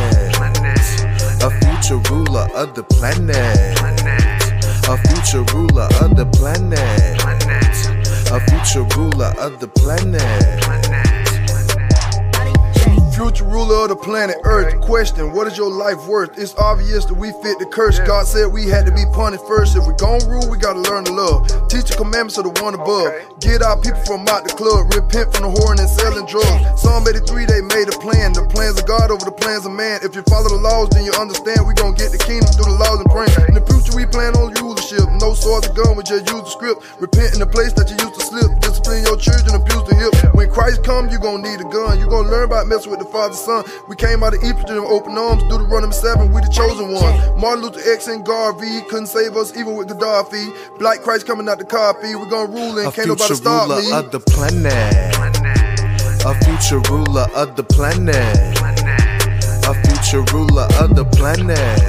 A future ruler of the planet. A future ruler of the planet. A future ruler of the planet. Future ruler of the planet Earth. Question, what is your life worth? It's obvious that we fit the curse. God said we had to be punished first. If we gon' rule, we gotta learn to love. Teach the commandments of the one above. Get our people from out the club. Repent from the whoring and selling drugs. Psalm 83, they made a plan. The plans of God over the plans of man. If you follow the laws, then you understand we gon' get the kingdom through the laws and praying. In the future, we plan on rulership. No swords or gun, we just use the script. Repent in the place that you used to slip. Discipline your children, abuse the hip. When Christ come, you gon' need a gun. You gon' learn about messing with the Father's Son. We came out of Egypt in open arms. Deuteronomy 7, we the chosen one. Martin Luther X and Garvey couldn't save us even with Gaddafi. Black Christ coming out the coffee. We gon' rule and can't nobody stop me. A future ruler of the planet. A future ruler of the planet. A future ruler of the planet.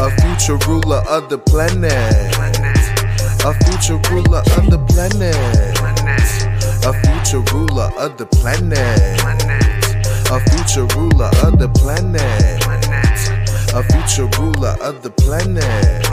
A future ruler of the planet. A future ruler of the planet. A future ruler of the planet. A future ruler of the planet. A future ruler of the planet.